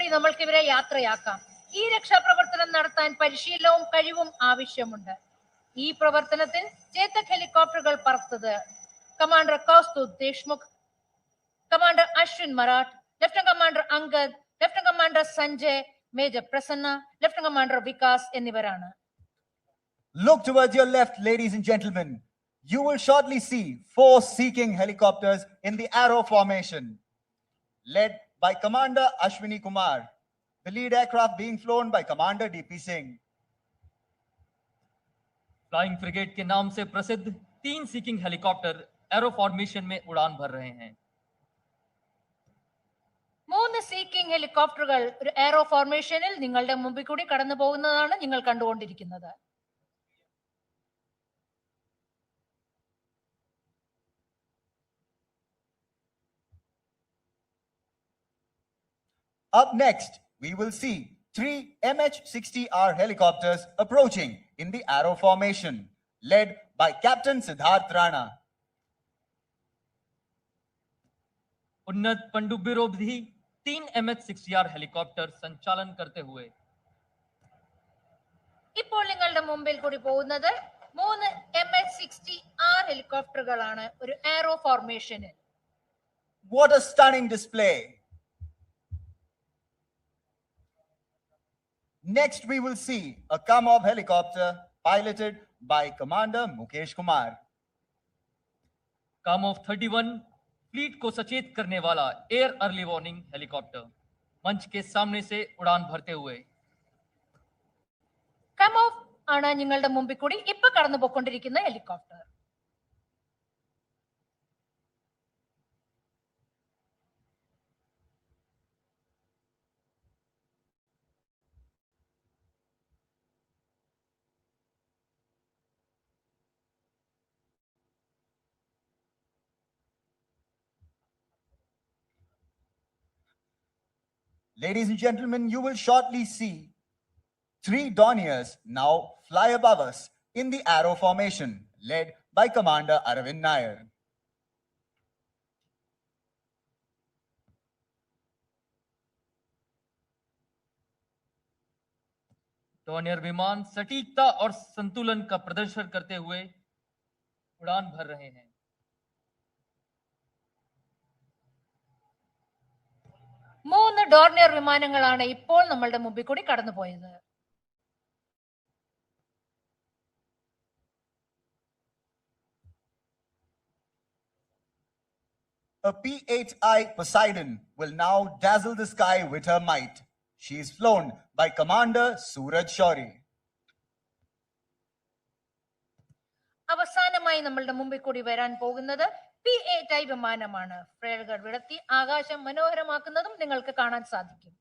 കൂടി നമ്മൾക്ക് ഇവരെ യാത്രയാക്കാം. ഈ രക്ഷാപ്രവർത്തനം നടത്താൻ പരിശീലനവും കഴിവും ആവശ്യമുണ്ട്. ഈ പ്രവർത്തനത്തിൽ ചേതക് ഹെലികോപ്റ്ററുകൾ പറത്തത് commander Kaustubh Deshmukh, commander Ashwin Marath, lieutenant commander Angad, lieutenant commander Sanjay, major Prasanna, lieutenant commander Vikas എന്നിവരാണ്. Look towards your left, ladies and gentlemen. You will shortly see 4 Sea King helicopters in the arrow formation, led by Commander Ashwini Kumar, the lead aircraft being flown by Commander DP Singh. Flying frigate के नाम से प्रसिद्ध 3 seeking helicopter arrow formation में उड़ान भर रहे हैं. 3 seeking ഹെലികോപ്റ്ററുകൾ ഒരു എയറോ ഫോർമേഷനിൽ നിങ്ങളുടെ മുമ്പിൽ കൂടി കടന്നു പോകുന്നതാണ് നിങ്ങൾ കണ്ടുകൊണ്ടിരിക്കുന്നത്. Up next, we will see 3 MH-60R helicopters approaching in the arrow formation, led by Captain Siddharth Rana. उन्नत पनडुब्बीरोधी 3 MH-60R हेलीकॉप्टर संचालन करते हुए ഇപ്പോൾ നിങ്ങളുടെ മുമ്പിൽ കൂടി പോകുന്നത് 3 MH-60R ഹെലികോപ്റ്ററുകളാണ് ഒരു aero ഫോർമേഷനിൽ. What a stunning display! Next, we will see a Kamov helicopter piloted by Commander Mukesh Kumar. Kamov 31 fleet को सचेत करने वाला एयर अर्ली वार्निंग हेलीकॉप्टर मंच के सामने से उड़ान भरते हुए കമോവ് ആണ് നിങ്ങളുടെ മുമ്പിൽ കൂടി ഇപ്പൊ കടന്നു പോയിക്കൊണ്ടിരിക്കുന്ന helicopter. Ladies and gentlemen, you will shortly see 3 Dorniers now fly above us in the arrow formation, led by Commander Aravind Nair. Dornier विमान सटीकता और संतुलन का प्रदर्शन करते हुए उड़ान भर रहे हैं. 3 ഡോർണിയർ വിമാനങ്ങളാണ് ഇപ്പോൾ നമ്മളുടെ മുമ്പിൽ കൂടി കടന്നുപോയത്. A P-8I Poseidon will now dazzle the sky with her might. She is flown by Commander Suraj Shauri. അവസാനമായി നമ്മളുടെ മുമ്പിൽ കൂടി വരാൻ പോകുന്നത് P-8I വിമാനമാണ്. ഫ്ലെയറുകൾ വിടർത്തി ആകാശം മനോഹരമാക്കുന്നതും നിങ്ങൾക്ക് കാണാൻ സാധിക്കും.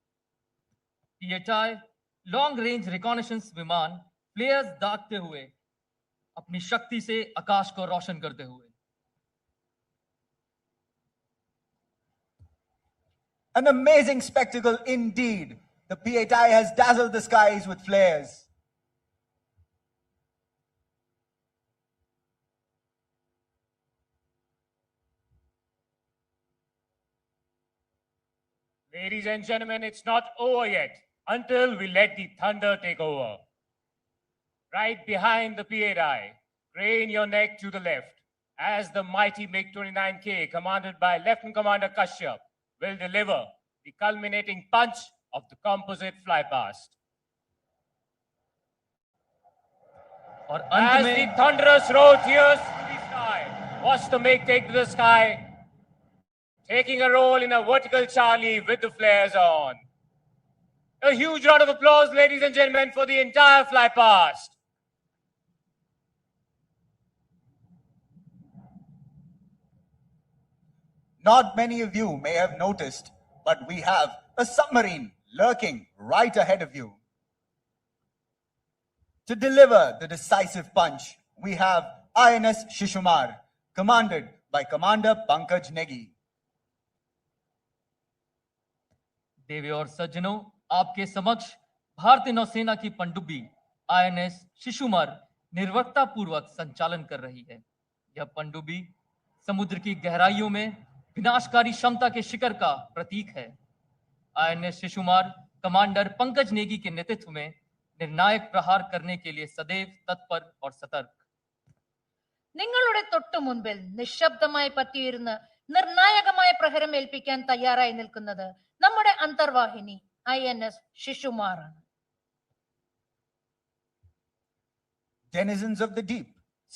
P-8I लॉन्ग रेंज रिकॉनेसेंस विमान फ्लेयर्स दागते हुए अपनी शक्ति से आकाश को रोशन करते हुए. An amazing spectacle indeed. The P-8I has dazzled the skies with flares. Ladies and gentlemen, it's not over yet until we let the thunder take over. Right behind the P-8I, crane your neck to the left as the mighty MiG-29K, commanded by Lieutenant Commander Kashyap, will deliver the culminating punch of the composite flypast. और As अंत the में thunderous roar tears through the sky, watch the MiG take to the sky, taking a roll in a vertical Charlie with the flares on. A huge round of applause, ladies and gentlemen, for the entire flypast. Not many of you may have noticed, but we have a submarine lurking right ahead of you. To deliver the decisive punch, we have INS Shishumar, commanded by Commander Pankaj Negi. देवी और सज्जनों, आपके समक्ष भारतीय नौसेना की पनडुब्बी INS Shishumar निर्भरता पूर्वक संचालन कर रही है. यह पनडुब्बी समुद्र की गहराइयों में विनाशकारी क्षमता के शिखर का प्रतीक है. आईएनएस शिशुमार कमांडर पंकज नेगी के नेतृत्व में निर्णायक प्रहार करने के लिए सदैव तत्पर और सतर्क। നിങ്ങളുടെ തൊട്ടു മുൻപിൽ നിശബ്ദമായി പറ്റിയിരുന്ന് നിർണായകമായ പ്രഹരം ഏൽപ്പിക്കാൻ തയ്യാറായി നിൽക്കുന്നത് നമ്മുടെ അന്തർവാഹിനി INS ശിശുമാറാണ്. Denizens of the deep,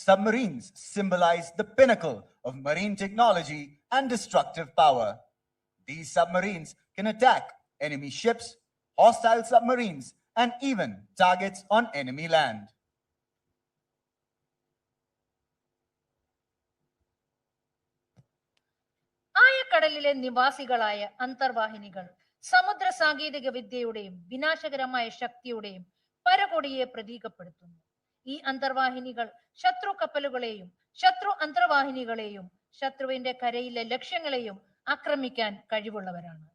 submarines symbolize the pinnacle of marine technology and destructive power. These submarines can attack enemy ships, hostile submarines, and even targets on enemy land. ആഴക്കടലിലെ നിവാസികളായ അന്തർവാഹിനികൾ സമുദ്ര സാങ്കേതിക വിദ്യയുടെയും വിനാശകരമായ ശക്തിയുടെയും പരകൊടിയെ പ്രതീകപ്പെടുത്തുന്നു. ഈ അന്തർവാഹിനികൾ ശത്രു കപ്പലുകളെയും ശത്രു അന്തർവാഹിനികളെയും ശത്രുവിന്റെ കരയിലെ ലക്ഷ്യങ്ങളെയും ആക്രമിക്കാൻ കഴിവുള്ളവരാണ്.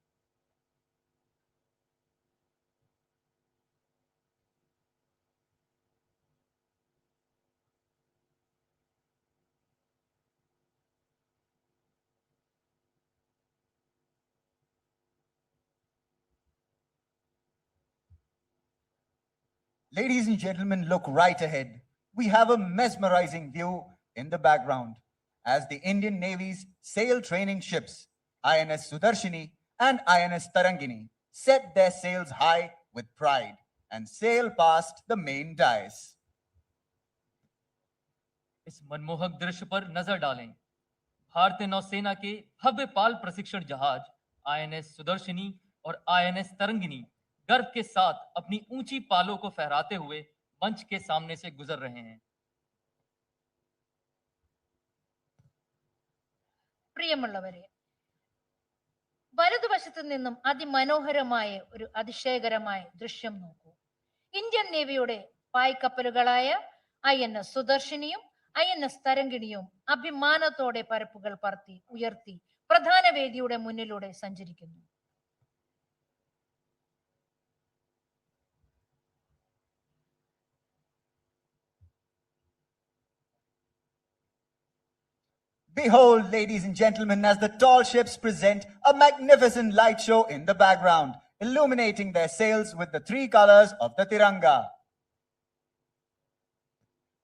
Ladies and gentlemen, look right ahead. We have a mesmerizing view in the background as the Indian Navy's sail training ships, INS Sudarshini and INS Tarangini, set their sails high with pride and sail past the main dais. इस मनमोहक दृश्य पर नजर डालें। भारतीय नौसेना के भव्य पाल प्रशिक्षण जहाज आईएनएस सुदर्शनी और आईएनएस तरंगिनी गर्व के साथ अपनी ऊंची पालों को फहराते हुए मंच के सामने से गुजर रहे हैं। പ്രിയമുള്ളവരെ, വലതുവശത്തു നിന്നും അതിമനോഹരമായ ഒരു അതിശയകരമായ ദൃശ്യം നോക്കൂ. ഇന്ത്യൻ നേവിയുടെ പായ്ക്കപ്പലുകളായ INS സുദർശിനിയും INS തരംഗിണിയും അഭിമാനത്തോടെ പരപ്പുകൾ പറത്തി ഉയർത്തി പ്രധാന വേദിയുടെ മുന്നിലൂടെ സഞ്ചരിക്കുന്നു. Behold, ladies and gentlemen, as the tall ships present a magnificent light show in the background, illuminating their sails with the three colors of the Tiranga.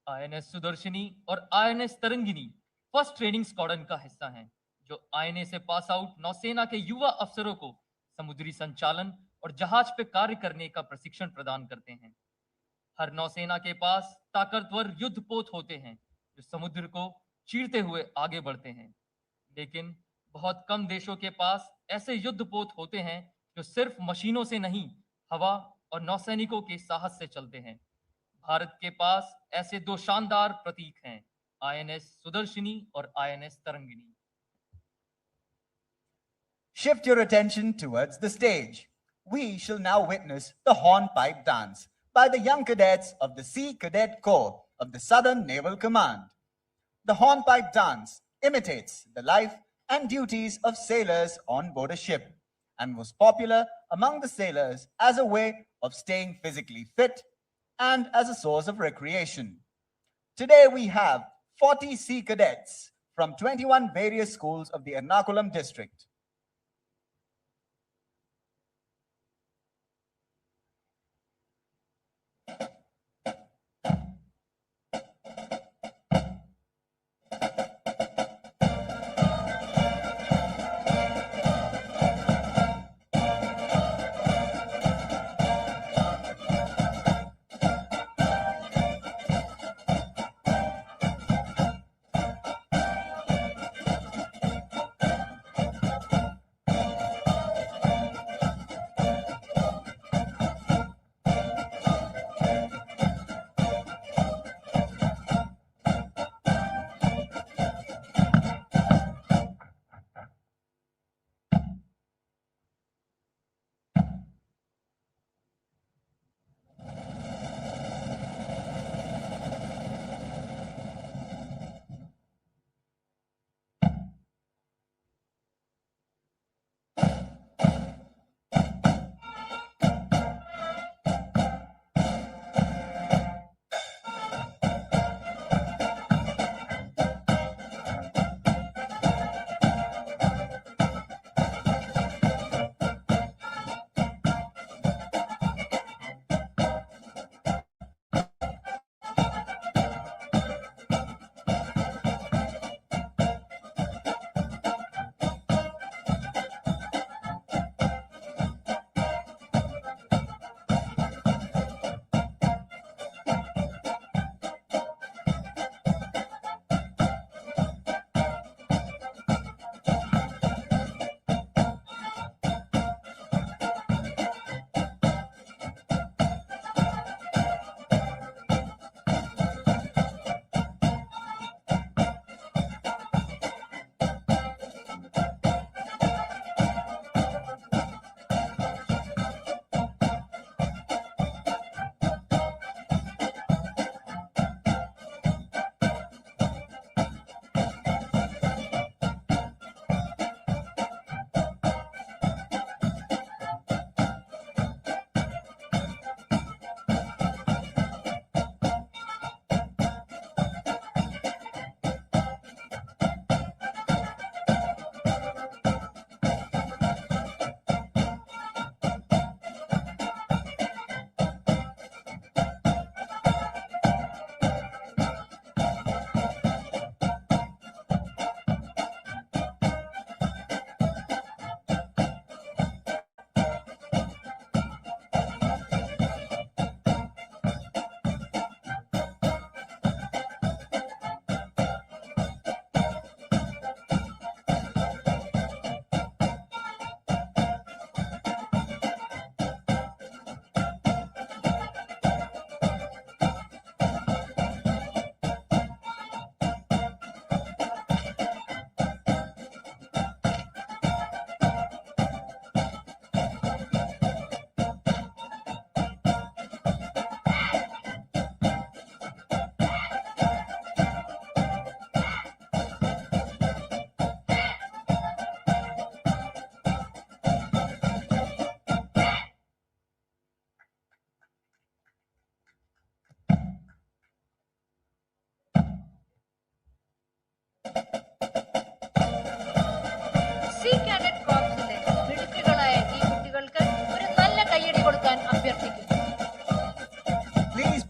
INS Sudarshini और INS Tarangini first training squadron का हिस्सा हैं, जो INA से pass out नौसेना के युवा अफसरों को समुद्री संचालन और जहाज पे कार्य करने का प्रशिक्षण प्रदान करते हैं। हर नौसेना के पास ताकतवर युद्धपोत होते हैं जो समुद्र को चीरते हुए आगे बढ़ते हैं, लेकिन बहुत कम देशों के पास ऐसे युद्धपोत होते हैं जो सिर्फ मशीनों से नहीं, हवा और नौसैनिकों के साहस से चलते हैं। भारत के पास ऐसे दो शानदार प्रतीक हैं, आईएनएस सुदर्शनी और INS Tarangini. Shift your attention towards the stage. We shall now witness the hornpipe dance by the young cadets of the Sea Cadet Corps of the Southern Naval Command. The hornpipe dance imitates the life and duties of sailors on board a ship and was popular among the sailors as a way of staying physically fit and as a source of recreation. Today we have 40 sea cadets from 21 various schools of the Ernakulam district.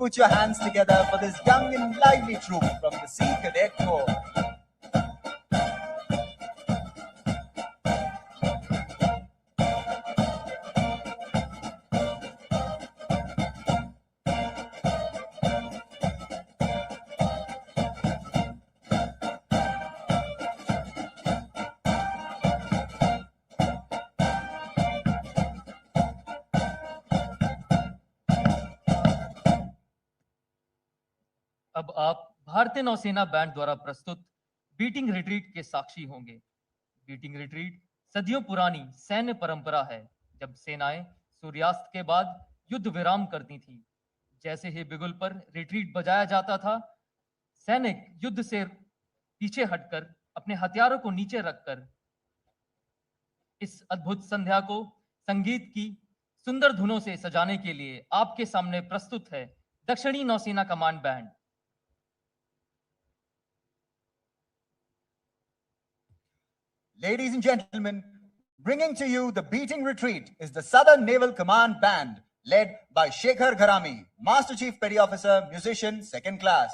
put your hands together for this young and lively troop from the Sea Cadet Corps. अब आप भारतीय नौसेना band द्वारा प्रस्तुत beating retreat के साक्षी होंगे। Beating retreat सदियों पुरानी सैन्य परंपरा है, जब सेनाएं सूर्यास्त के बाद युद्ध विराम करती थी। जैसे ही बिगुल पर रिट्रीट बजाया जाता था, सैनिक युद्ध से पीछे हटकर अपने हथियारों को नीचे रखकर इस अद्भुत संध्या को संगीत की सुंदर धुनों से सजाने के लिए आपके सामने प्रस्तुत है दक्षिणी नौसेना command band. Ladies and gentlemen, bringing to you the beating retreat is the Southern Naval Command Band, led by Shekhar Gharami, Master Chief Petty Officer, musician, 2nd class.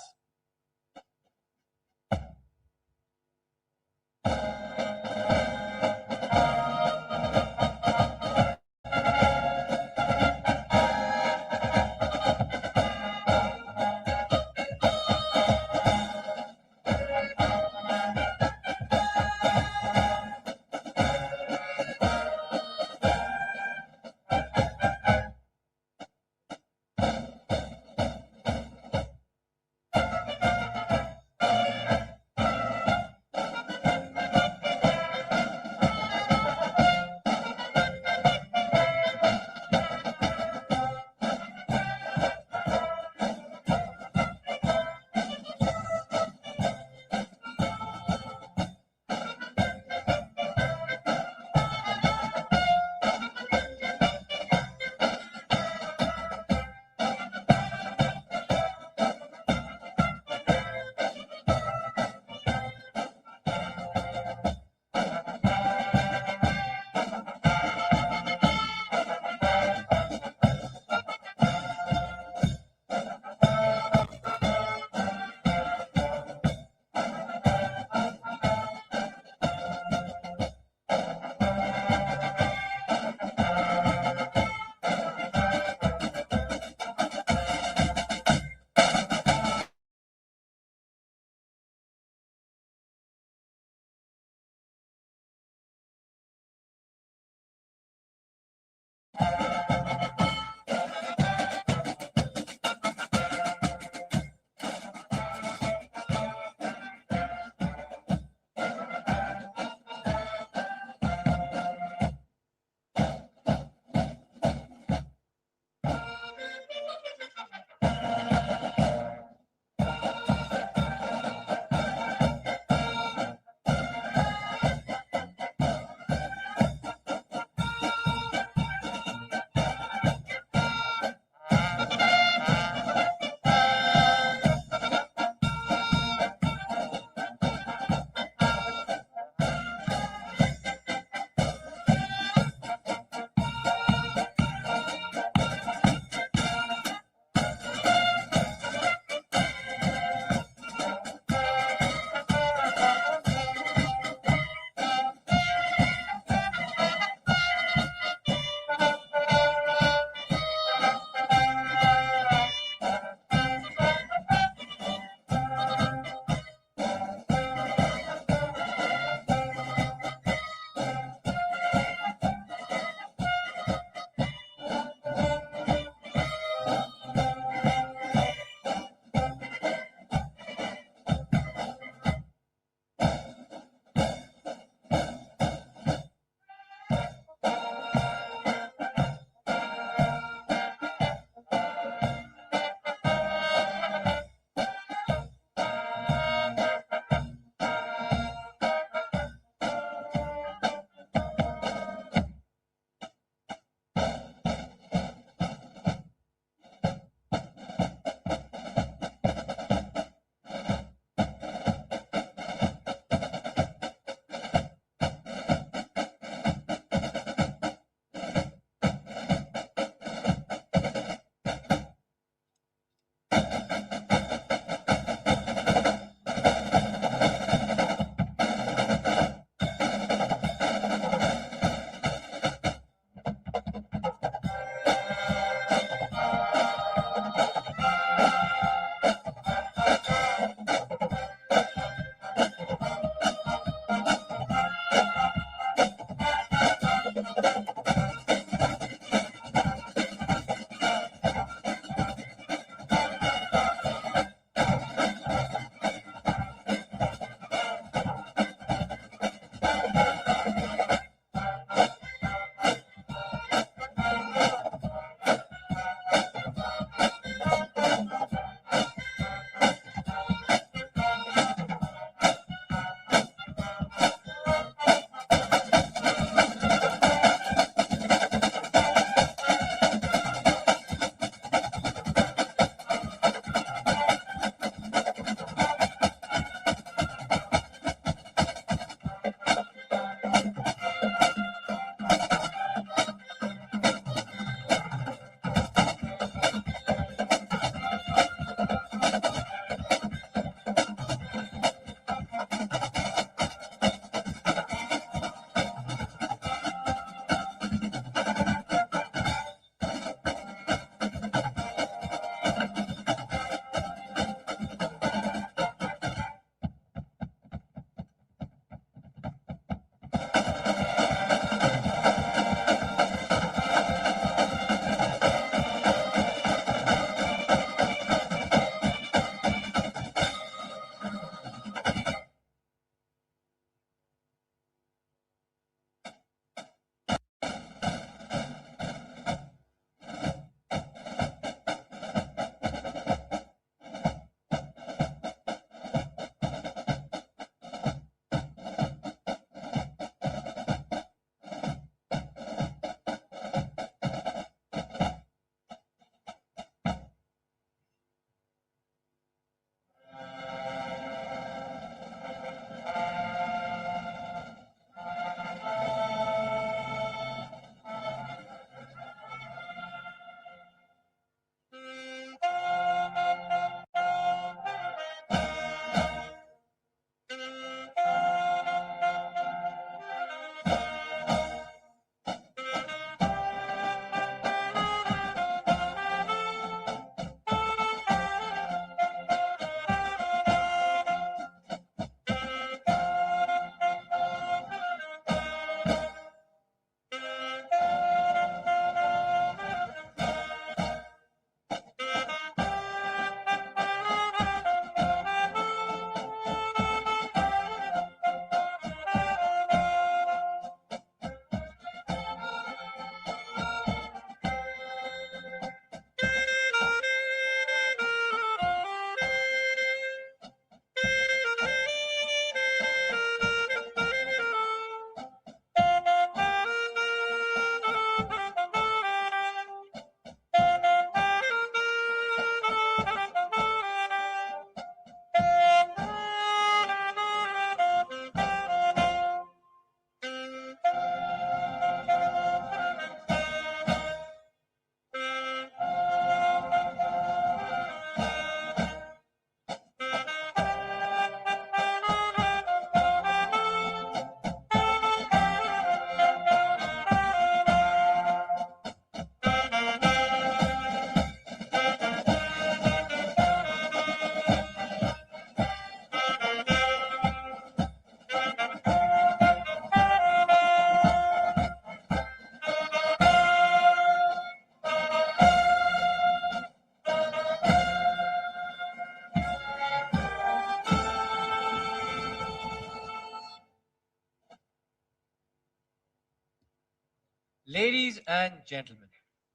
Ladies and gentlemen,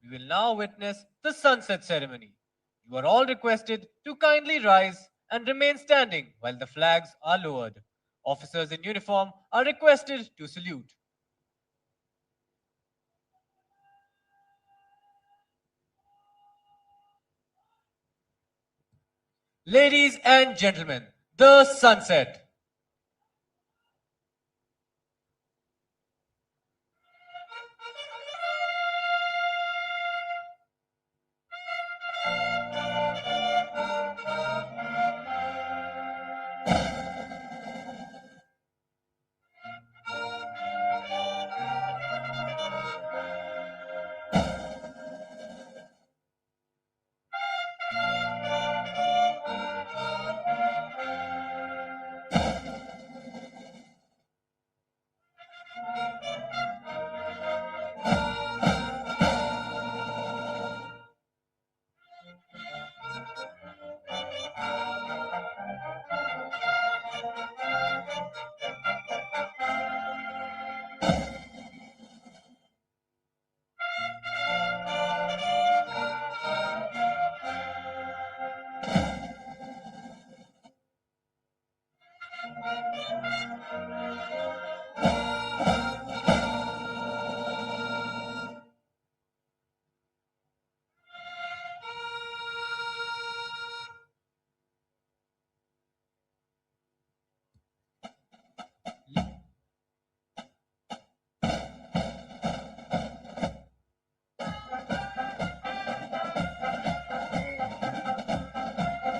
we will now witness the sunset ceremony. You are all requested to kindly rise and remain standing while the flags are lowered. Officers in uniform are requested to salute. Ladies and gentlemen, the sunset.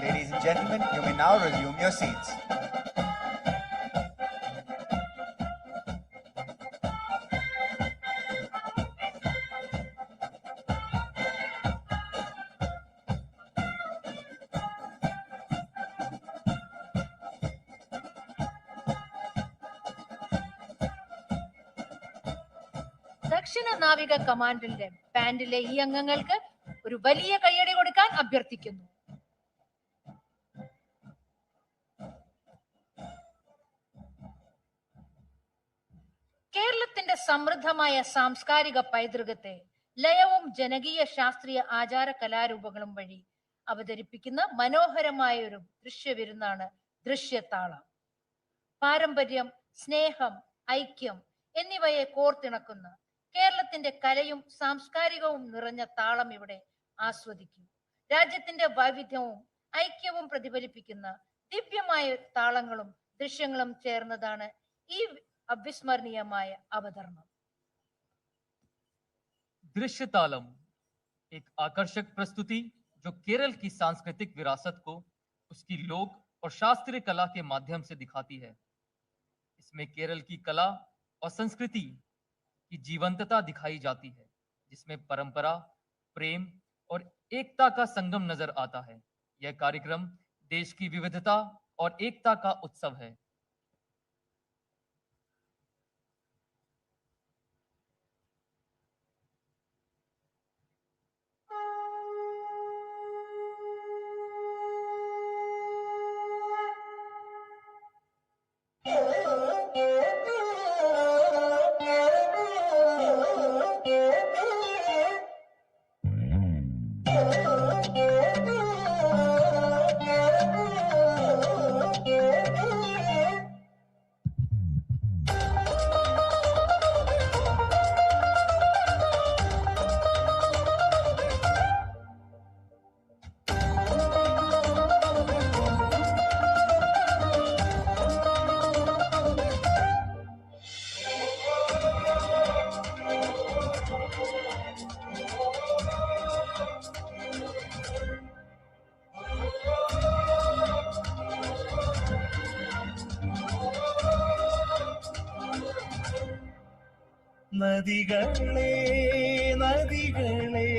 Ladies and gentlemen, you may now resume your seats. ദക്ഷിണ നാവിക കമാൻഡിന്റെ ബാൻഡിലെ ഈ അംഗങ്ങൾക്ക് ഒരു വലിയ കയ്യടി കൊടുക്കാൻ അഭ്യർത്ഥിക്കുന്നു. കേരളത്തിന്റെ സമൃദ്ധമായ സാംസ്കാരിക പൈതൃകത്തെ ലയവും ജനകീയ ശാസ്ത്രീയ ആചാര കലാരൂപങ്ങളും വഴി അവതരിപ്പിക്കുന്ന മനോഹരമായ ഒരു ദൃശ്യവിരുന്നാണ് ദൃശ്യതാളം. പാരമ്പര്യം, സ്നേഹം, ഐക്യം എന്നിവയെ കോർത്തിണക്കുന്ന കേരളത്തിന്റെ കലയും സാംസ്കാരികവും നിറഞ്ഞ താളം ഇവിടെ ആസ്വദിക്കും. രാജ്യത്തിന്റെ വൈവിധ്യവും ഐക്യവും പ്രതിഫലിപ്പിക്കുന്ന ദിവ്യമായ താളങ്ങളും ദൃശ്യങ്ങളും ചേർന്നതാണ് ഈ अविस्मरणीयമായ അവതരണം. दृश्य तालम एक आकर्षक प्रस्तुति जो केरल की सांस्कृतिक विरासत को उसकी लोक और शास्त्रीय कला के माध्यम से दिखाती है. इसमें केरल की कला और संस्कृति की जीवंतता दिखाई जाती है, जिसमें परंपरा, प्रेम और एकता का संगम नजर आता है. यह कार्यक्रम देश की विविधता और एकता का उत्सव है. നദികളേ നദികളേ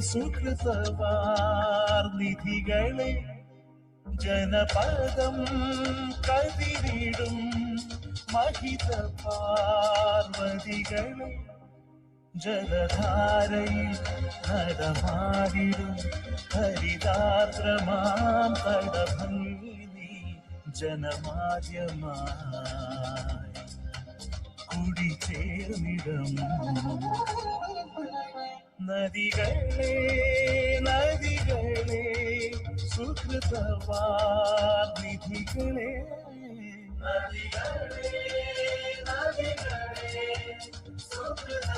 സുകൃതവാർനിധികളെ ജനപദം കതിരിടും മഹിത പാർവതികളെ ജലധാരയിൽ നടമാടിടും ഹരിതാർദ്രമാം തടഭംഗി നീ ജനമാദ്യമായി കുടിചേർന്നിടം നദികളെ നദികളെ സുഹൃതവാർനിധികളെ നദികളെ നദികളെ സുഹൃതവാർനിധികളെ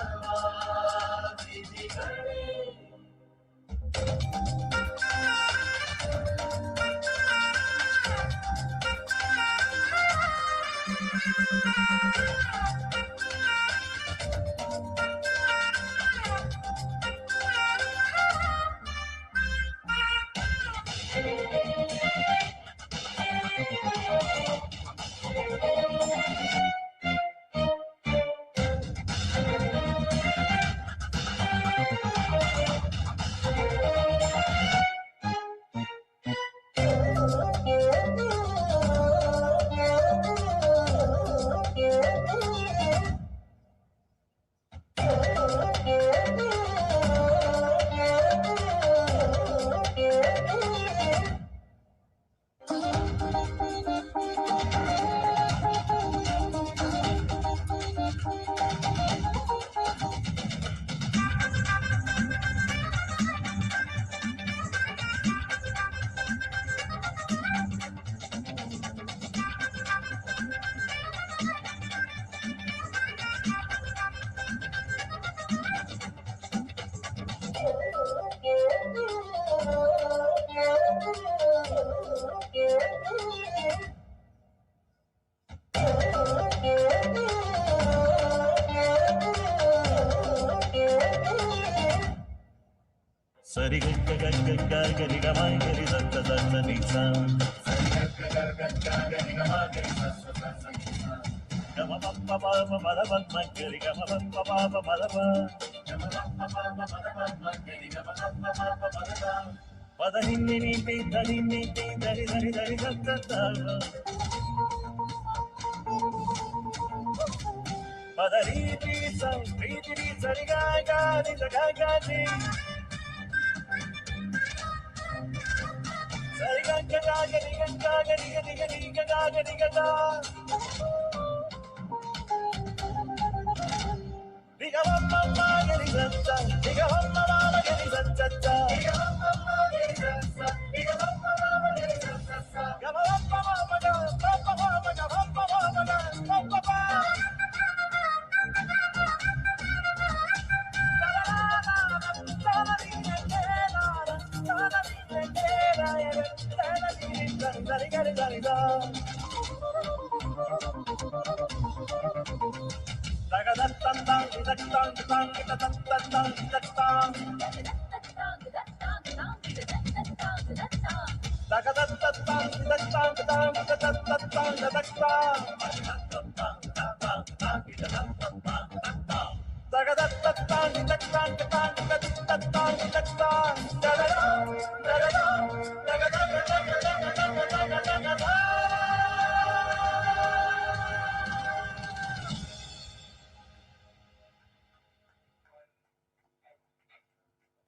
സരി ഗഗ ഗഗ ഗഗ ഗ മൈ ഗരി ദത്ത ദത്ത നിസ സരി ഗഗ ഗഗ ഗഗ ഗ മൈ ഗരി ദത്ത ദത്ത നിസ ഗമ പപ്പ പപ്പ മദ പദ്മ ഗരി ഗമ പപ്പ പപ്പ മദ പ ഗമ പപ്പ പപ്പ മദ പദ്മ ഗരി ഗമ പപ്പ പപ്പ മദ പ പദ നിന്നി നീ ധനി നീ ധരി ധരി ധരി ദത്ത ദത്ത പദ രീ രീ സരി ഗ ഗ നി ഗ ഗ നി Sari ga ga ga ga ga ga ga ga ga ga ga ga ga. Diga mamma ma ga di sa sa, diga mamma ma ga di sa sa sa, diga mamma ma ga di sa sa, diga mamma ma ga di sa sa sa. Ga ma ma ma ma ga, ma ma ma ma ga, ma ma ma ma ga, ma ma ma.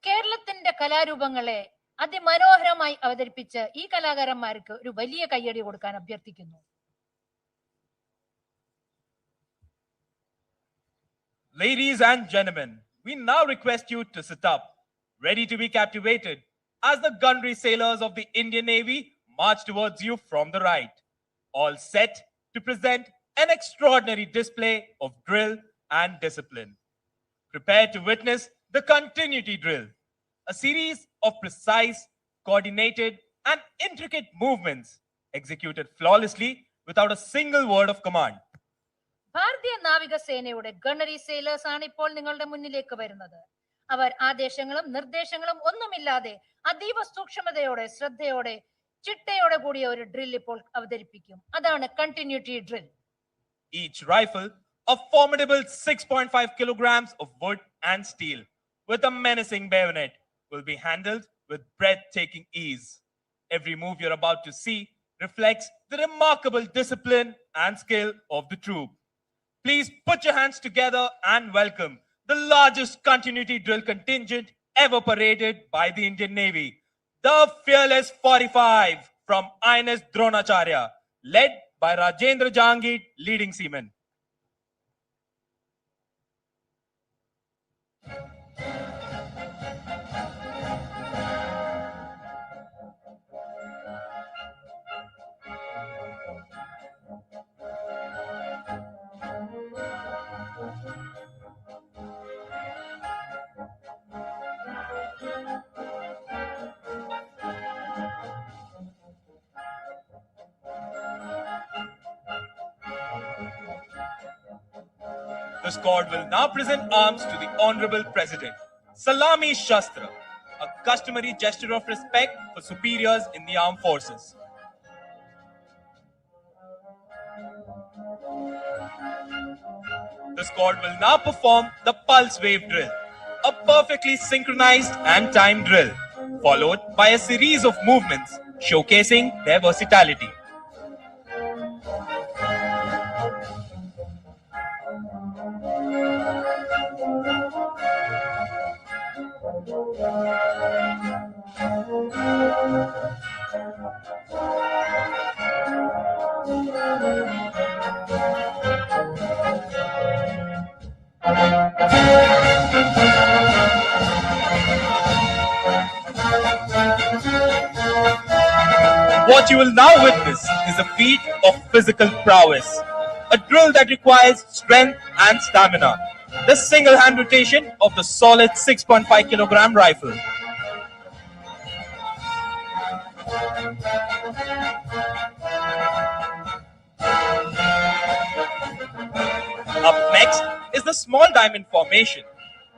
കേരളത്തിന്റെ കലാരൂപങ്ങളെ അതിമനോഹരമായി അവതരിപ്പിച്ച് ഈ കലാകാരന്മാർക്ക് ഒരു വലിയ കയ്യടി കൊടുക്കാൻ അഭ്യർത്ഥിക്കുന്നു. Ladies and gentlemen, we now request you to sit up, ready to be captivated, as the gunnery sailors of the Indian Navy march towards you from the right, all set to present an extraordinary display of drill and discipline. Prepare to witness the continuity drill, a series of precise, coordinated, and intricate movements executed flawlessly without a single word of command. ഭാരതീയ നാവികസേനയുടെ ഗണറി sailors ആണ് ഇപ്പോൾ നിങ്ങളുടെ മുന്നിലേക്ക് വരുന്നത്. അവർ ആദേശങ്ങളും നിർദ്ദേശങ്ങളും ഒന്നുമില്ലാതെ അതീവ സൂക്ഷ്മതയോടെ, ശ്രദ്ധയോടെ, ചിട്ടയോടെ കൂടിയ ഒരു ഡ്രിൽ ഇപ്പോൾ അവതരിപ്പിക്കും. അതാണ് continuity drill. Each rifle, a formidable 6.5 kilograms of wood and steel, with a menacing bayonet, will be handled with breathtaking ease. Every move you're about to see reflects the remarkable discipline and skill of the troop. Please put your hands together and welcome the largest continuity drill contingent ever paraded by the Indian Navy, the Fearless 45 from INS Dronacharya, led by Rajendra Jahangir, leading seaman. The squad will now present arms to the Honorable President. Salami Shastra, a customary gesture of respect for superiors in the armed forces. The squad will now perform the pulse wave drill, a perfectly synchronized and timed drill, followed by a series of movements showcasing their versatility. What you will now witness is a feat of physical prowess, a drill that requires strength and stamina. The single hand rotation of the solid 6.5 kilogram rifle. Up next is the small diamond formation,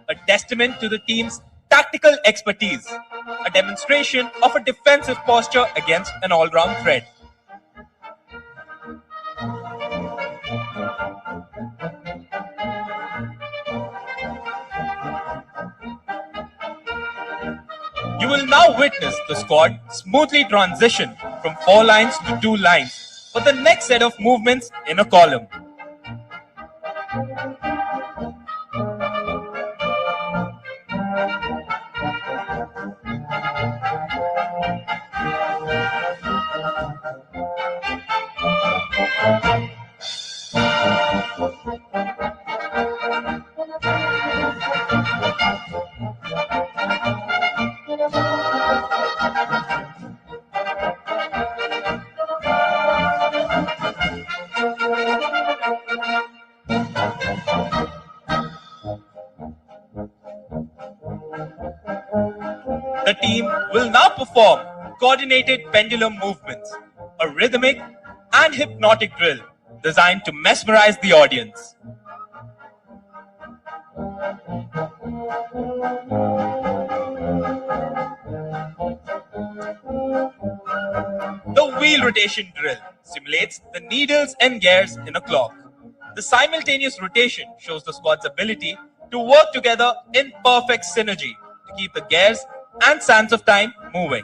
a testament to the team's tactical expertise, a demonstration of a defensive posture against an all-round threat. You will now witness the squad smoothly transition from 4 lines to 2 lines for the next set of movements in a column. The team will now perform coordinated pendulum movements, a rhythmic and hypnotic drill designed to mesmerize the audience. The wheel rotation drill simulates the needles and gears in a clock. The simultaneous rotation shows the squad's ability to work together in perfect synergy to keep the gears and sands of time moving.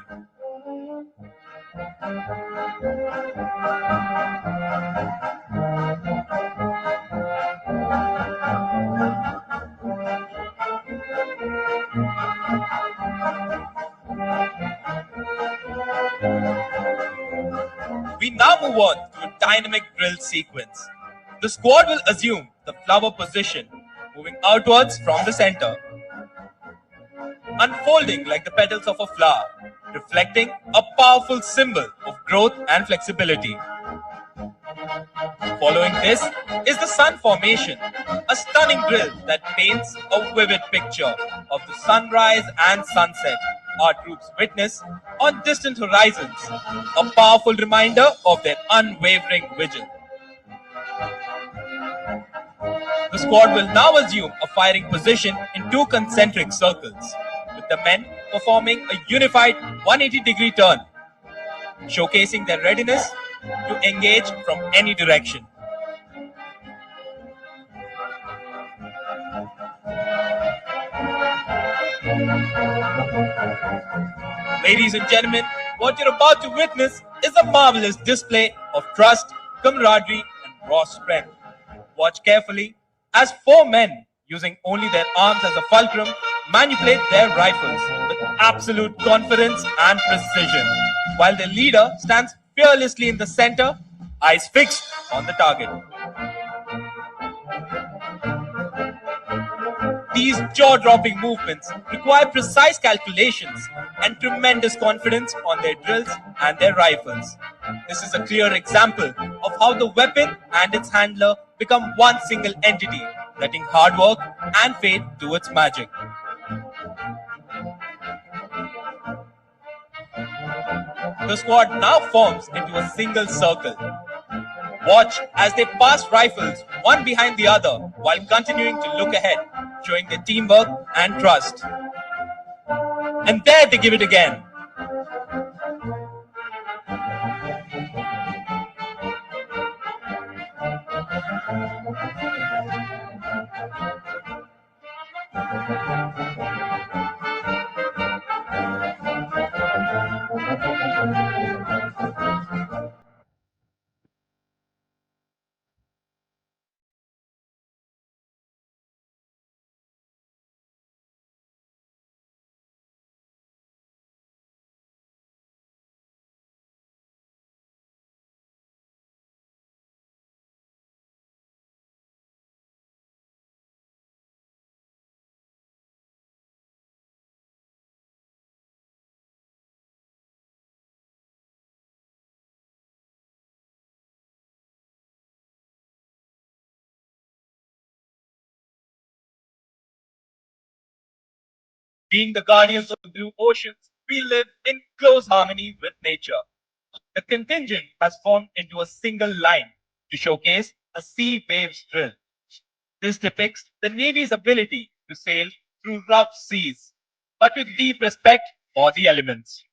We now move on to a dynamic drill sequence. The squad will assume the flower position, moving outwards from the center, unfolding like the petals of a flower, reflecting a powerful symbol of growth and flexibility. Following this is the sun formation, a stunning drill that paints a vivid picture of the sunrise and sunset our troops witness on distant horizons, a powerful reminder of their unwavering vigil. The squad will now assume a firing position in 2 concentric circles, with the men performing a unified 180-degree turn, showcasing their readiness to engage from any direction. Ladies and gentlemen, what you're about to witness is a marvelous display of trust, camaraderie, and raw strength. Watch carefully as 4 men, using only their arms as a fulcrum, manipulate their rifles with absolute confidence and precision, while their leader stands fearlessly in the center, eyes fixed on the target. These jaw-dropping movements require precise calculations and tremendous confidence on their drills and their rifles. This is a clear example of how the weapon and its handler become one single entity, letting hard work and faith do its magic. The squad now forms into a single circle. Watch as they pass rifles one behind the other while continuing to look ahead, showing their teamwork and trust. And there they give it again. Being the guardians of the blue oceans, we live in close harmony with nature. The contingent has formed into a single line to showcase a sea waves drill. This depicts the Navy's ability to sail through rough seas, but with deep respect for the elements.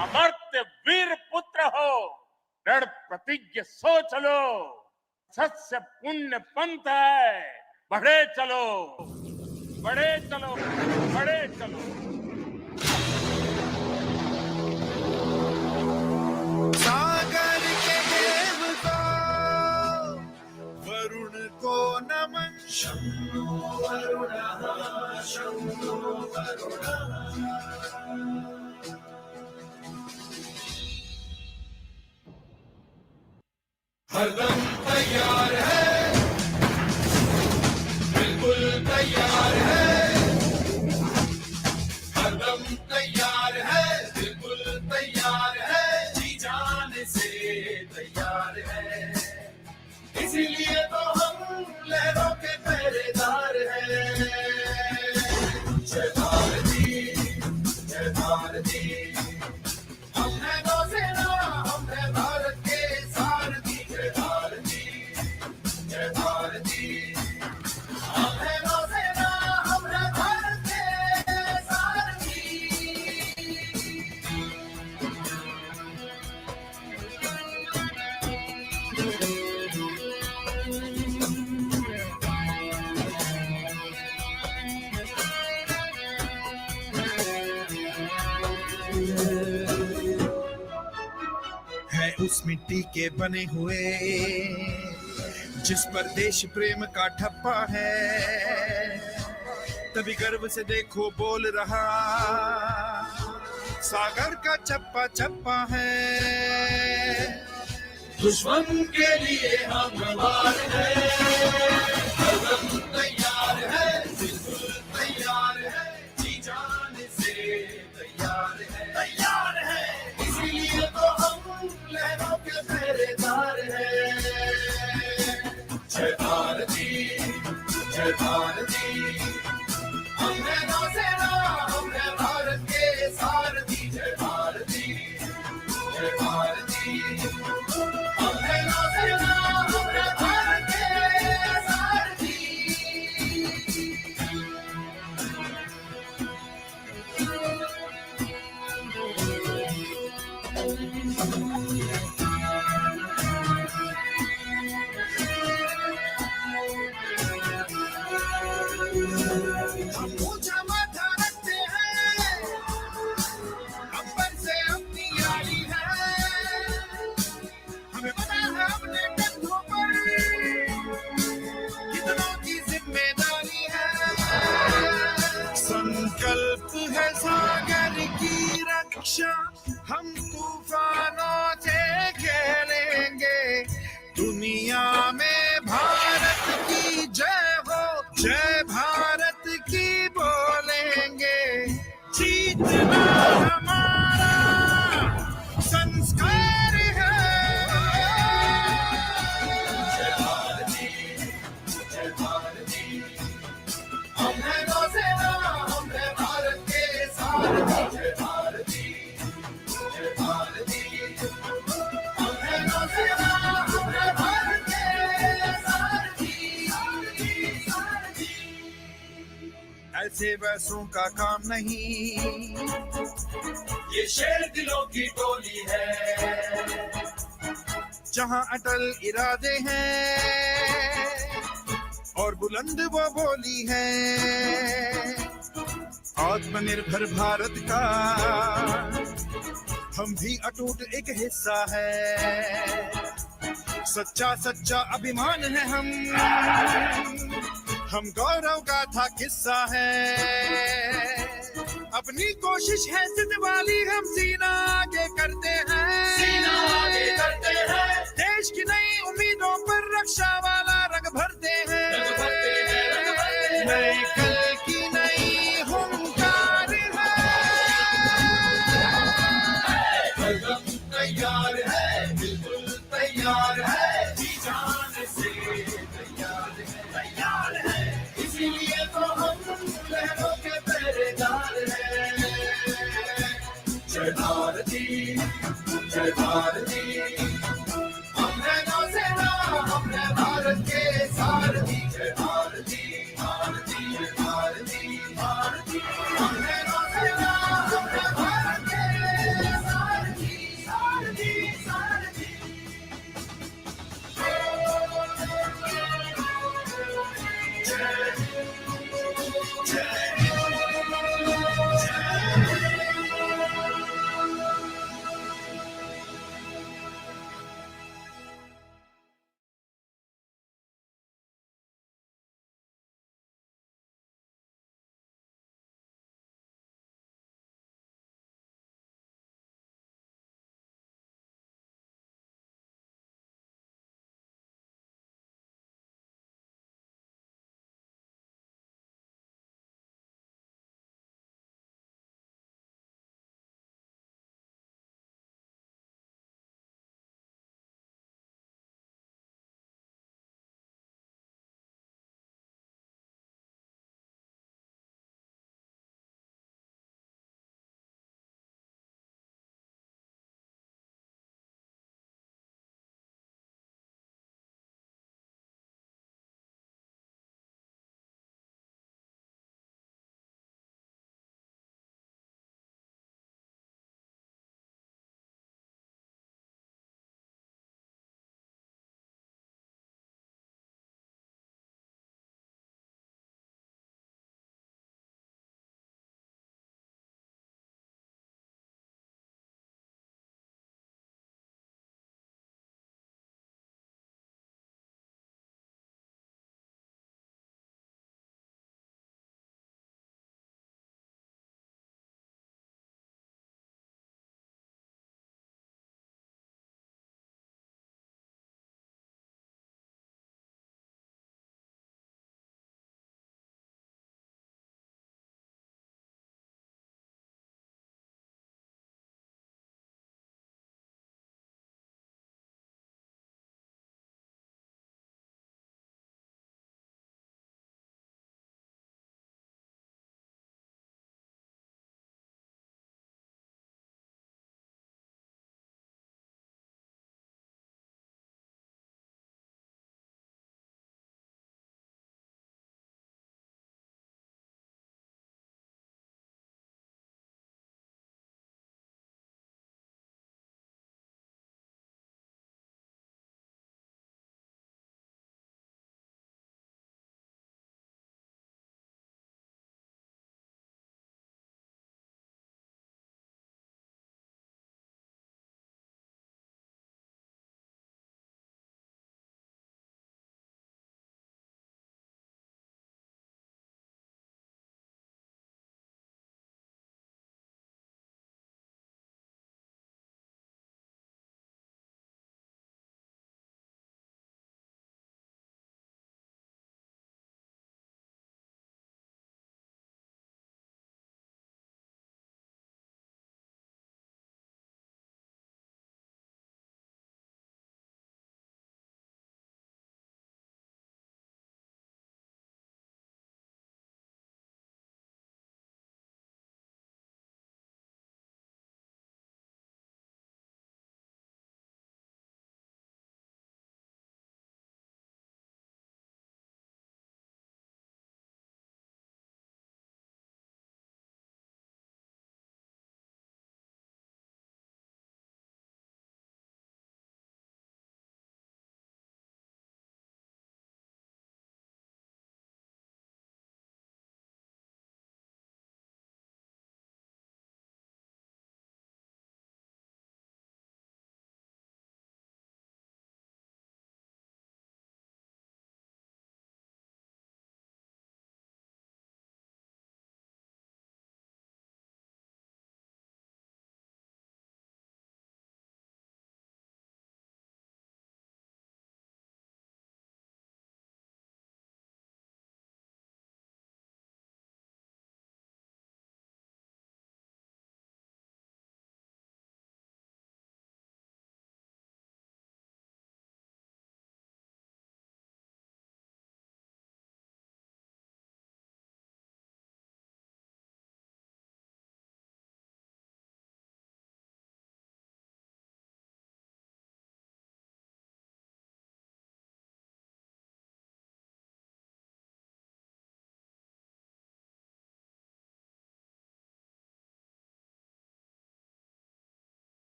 अमर्त्य वीर पुत्र हो, दृढ़ प्रतिज्ञ सोच लो, सत्य पुण्य पंथ है, बढ़े चलो, बढ़े चलो, बढ़े चलो। सागर के देव को, वरुण को नमन। शंभो वरुणः, शंभो वरुणः। हरदम तैयार है, बिल्कुल तैयार है, हरदम तैयार है, बिल्कुल तैयार है, जी जान से तैयार है। इसीलिए तो हम लहरों के पहरेदार हैं। जय भारती, जय भारती, हम है नौसेना, हम है भारत के सारथी। जय भारती, जय भारती, हम है नौसेना, हम है भारत के सारथी। है उस मिट्टी के बने हुए जिस पर देश प्रेम का ठप्पा है, तभी गर्व से देखो बोल रहा सागर का चप्पा चप्पा है। दुश्मन के लिए हम गवार हैं, हरदम तैयार है, बिल्कुल तैयार है, जी जान से तैयार है, तैयार है। इसीलिए तो हम लहरों के पहरेदार हैं। जय भारती, जय भारती, हम है नौसेना, हम है भारत के सारथी। जय भारती, जय भारती, हम है नौसेना, हम है भारत के सारथी। हम ऊंचा माथा रखते हैं, अंबर से अपनी यारी है, हमें पता है अपने कंधों पर कितनों की जिम्मेदारी है। संकल्प है सागर की रक्षा, हम तूफानों से खेलेंगे, दुनिया में भारत की जय हो, जय भारत की बोलेंगे, जीतना हमारा संस्कार है। जय भारती, जय भारती, हम है नौसेना, हम है भारत के सारथी। जय भारती, जय भारती, हम है नौसेना, हम है भारत के सारथी। ऐसे वैसों का काम नहीं, ये शेर दिलों की टोली है, जहां अटल इरादे हैं और बुलंद वो बोली है। आत्मनिर्भर भारत का हम भी अटूट एक हिस्सा है, सच्चा सच्चा अभिमान है हम गौरव गाथा किस्सा है। अपनी कोशिश है जिद वाली, हम सीना आगे करते हैं, सीना आगे करते हैं, देश की नई उम्मीदों पर रक्षा वाला रंग भरते हैं, रंग भरते हैं, रंग भरते हैं। नए कल की नई हुंकार है, हरदम तैयार है, बिल्कुल तैयार है, जी जान से तैयार है, तैयार है। इसीलिए तो हम लहरों के पहरेदार हैं। जय भारती, जय भारती, हम है नौसेना, हम है भारत के सारथी। जय भारती, भारती, जय भारती, भारती, हम है नौसेना, हम है भारत के सारथी।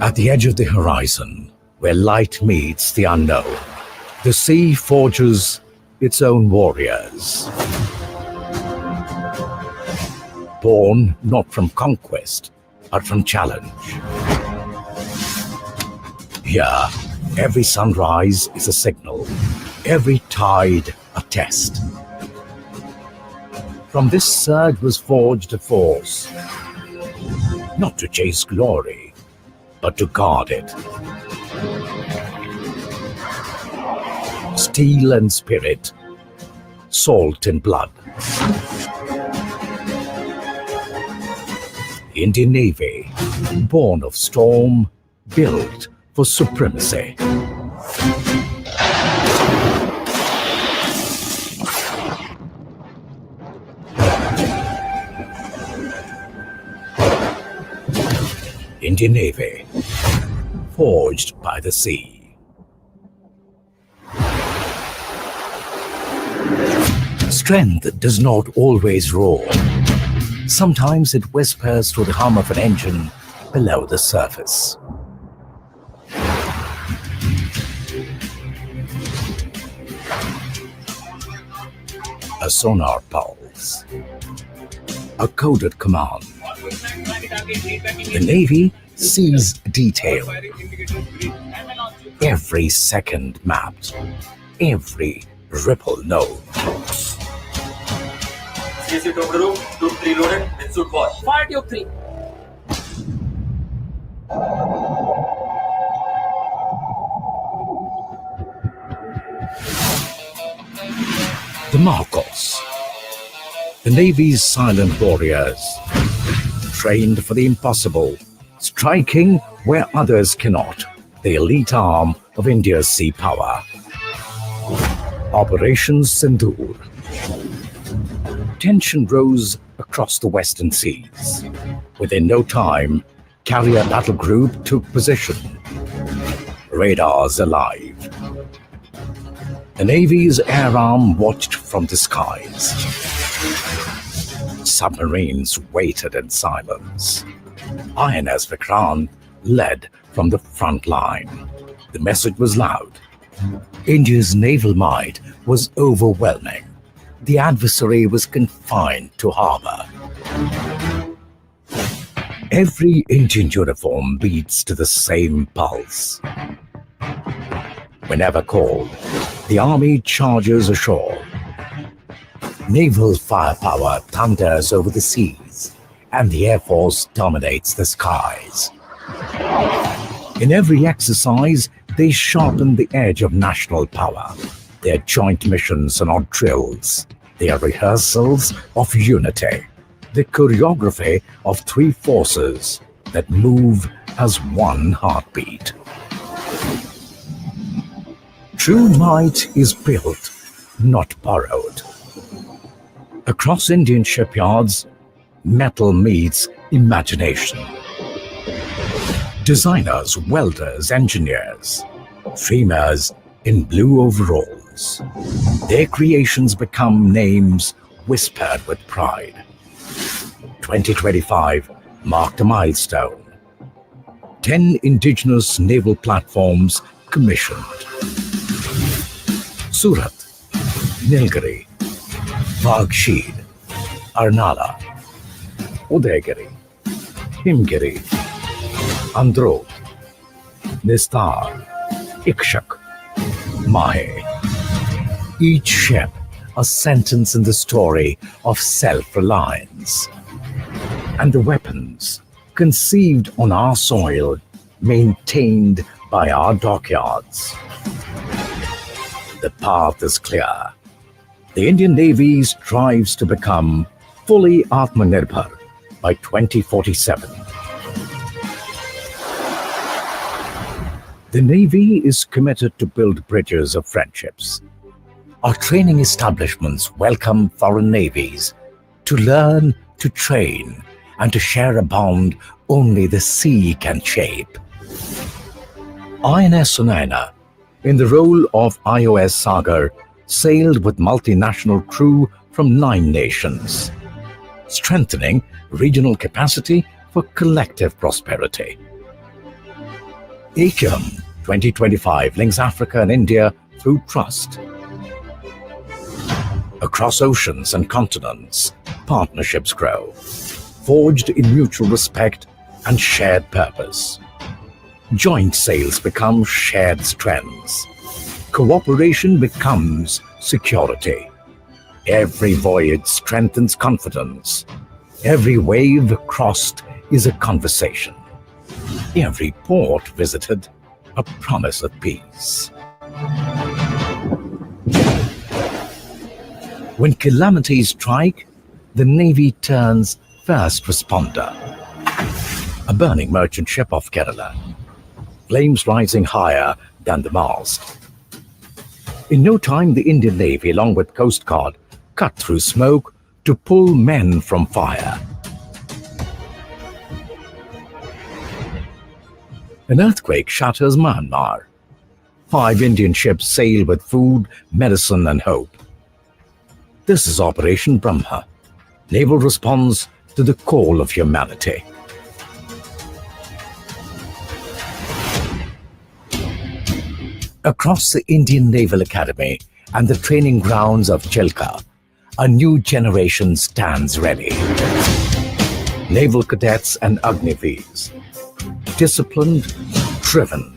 At the edge of the horizon, where light meets the unknown, the sea forges its own warriors. Born not from conquest, but from challenge. Here, every sunrise is a signal, every tide a test. From this surge was forged a force, not to chase glory, but to guard it. Steel and spirit, salt and blood. Indian Navy, born of storm, built for supremacy. Indian Navy, forged by the sea. Strength does not always roar. Sometimes it whispers through the hum of an engine below the surface. A sonar pulse, a coded command. The Navy sees detail. Every second mapped, every ripple known. CSC Toblerone, Tube 3 loaded, with suit watch. Fire Tube 3. The Marcos, the Navy's silent warriors, trained for the impossible, striking where others cannot, the elite arm of India's sea power. Operation Sindoor. Tension rose across the western seas. Within no time, carrier battle group took position. Radars alive. The Navy's air arm watched from the skies. Submarines waited in silence. INS Vikrant led from the front line. The message was loud. India's naval might was overwhelming. The adversary was confined to harbor. Every Indian uniform beats to the same pulse. Whenever called, the army charges ashore. Naval firepower thunders over the seas, and the Air Force dominates the skies. In every exercise, they sharpen the edge of national power. Their joint missions are not drills. They are rehearsals of unity. The choreography of three forces that move as one heartbeat. True might is built, not borrowed. Across Indian shipyards, metal meets imagination. Designers, welders, engineers, dreamers in blue overalls. Their creations become names whispered with pride. 2025 marked a milestone. 10 indigenous naval platforms commissioned. Surat, Nilgiri, Vagsheed, Arnala, Udaygiri, Himgiri, Andro, Nistar, Ikshak, Mahe. Each ship a sentence in the story of self-reliance. And the weapons, conceived on our soil, maintained by our dockyards. The path is clear. The Indian Navy strives to become fully Atmanirbhar by 2047. The Navy is committed to build bridges of friendships. Our training establishments welcome foreign navies to learn, to train, and to share a bond only the sea can shape. INS Sunaina, in the role of IOS Sagar, sailed with multinational crew from 9 nations, strengthening regional capacity for collective prosperity. ACAM 2025 links Africa and India through trust. Across oceans and continents, partnerships grow, forged in mutual respect and shared purpose. Joint sales become shared strengths. Cooperation becomes security. Every voyage strengthens confidence. Every wave crossed is a conversation. Every port visited, a promise of peace. When calamities strike, the Navy turns first responder. A burning merchant ship off Kerala, flames rising higher than the mast. In no time, the Indian Navy, along with Coast Guard, cut through smoke to pull men from fire. An earthquake shatters Myanmar. 5 Indian ships sail with food, medicine, and hope. This is Operation Brahma, naval response to the call of humanity. Across the Indian Naval Academy and the training grounds of Chilka, a new generation stands ready. Naval cadets and Agniveers, disciplined, driven,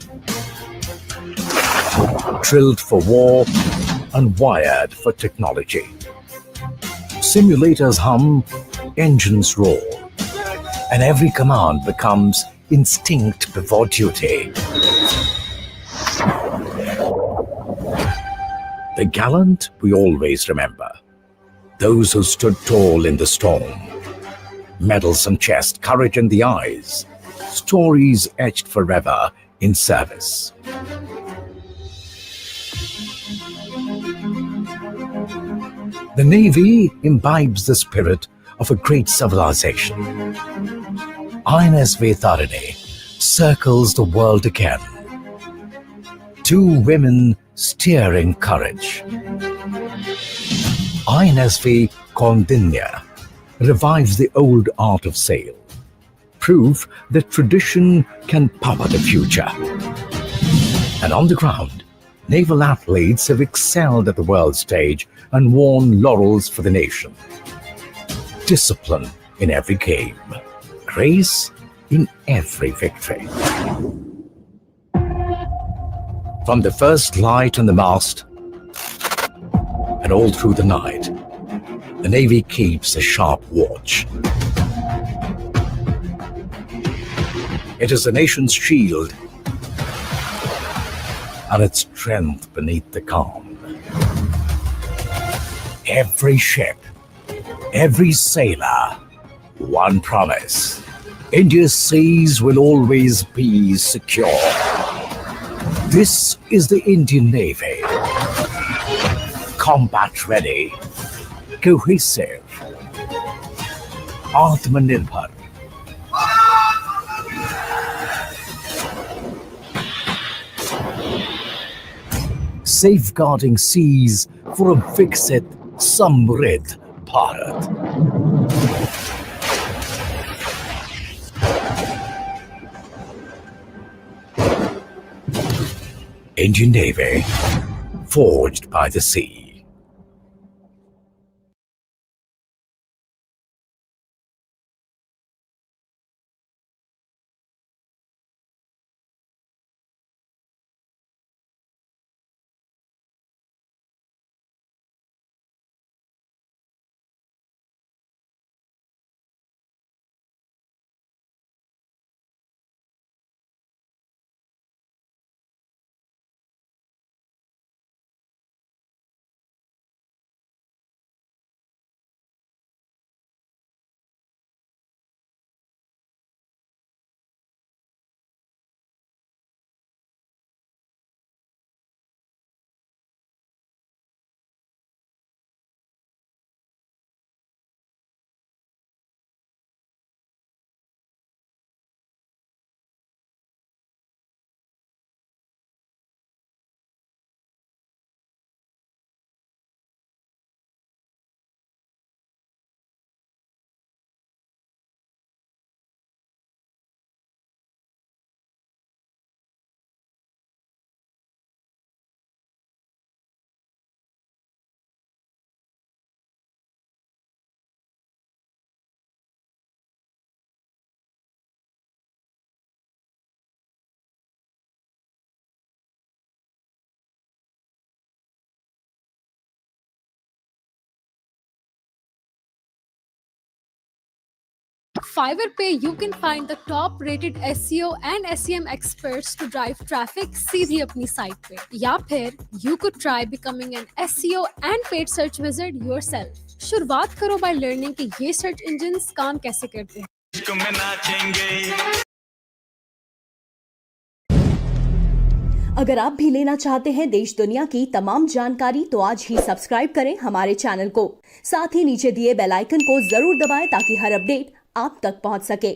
drilled for war and wired for technology. Simulators hum, engines roar, and every command becomes instinct before duty. The gallant we always remember, those who stood tall in the storm. Medals on chest, courage in the eyes, stories etched forever in service. The Navy imbibes the spirit of a great civilization. INSV Tarini circles the world again. 2 women steering courage. INSV Kondinya revives the old art of sail. Proof that tradition can power the future. And on the ground, naval athletes have excelled at the world stage and won laurels for the nation. Discipline in every game, grace in every victory. From the first light on the mast and all through the night, the Navy keeps a sharp watch. It is the nation's shield and its strength beneath the calm. Every ship, every sailor, one promise. India's seas will always be secure. This is the Indian Navy. Combat ready, cohesive, Atmanirbhar. Safeguarding seas for a Viksit Samridh Bharat. Indian Navy, forged by the sea. Fiverr Pay, you can find the top-rated SEO and SEM experts to drive traffic सीधे अपनी site पे, या फिर you could try becoming an SEO and paid search wizard yourself. शुरुआत करो by learning कि ये search engines काम कैसे करते हैं. अगर आप भी लेना चाहते हैं देश दुनिया की तमाम जानकारी तो आज ही सब्सक्राइब करें हमारे चैनल को. साथ ही नीचे दिए बेल आइकन को जरूर दबाएं ताकि हर अपडेट आप तक पहुंच सके.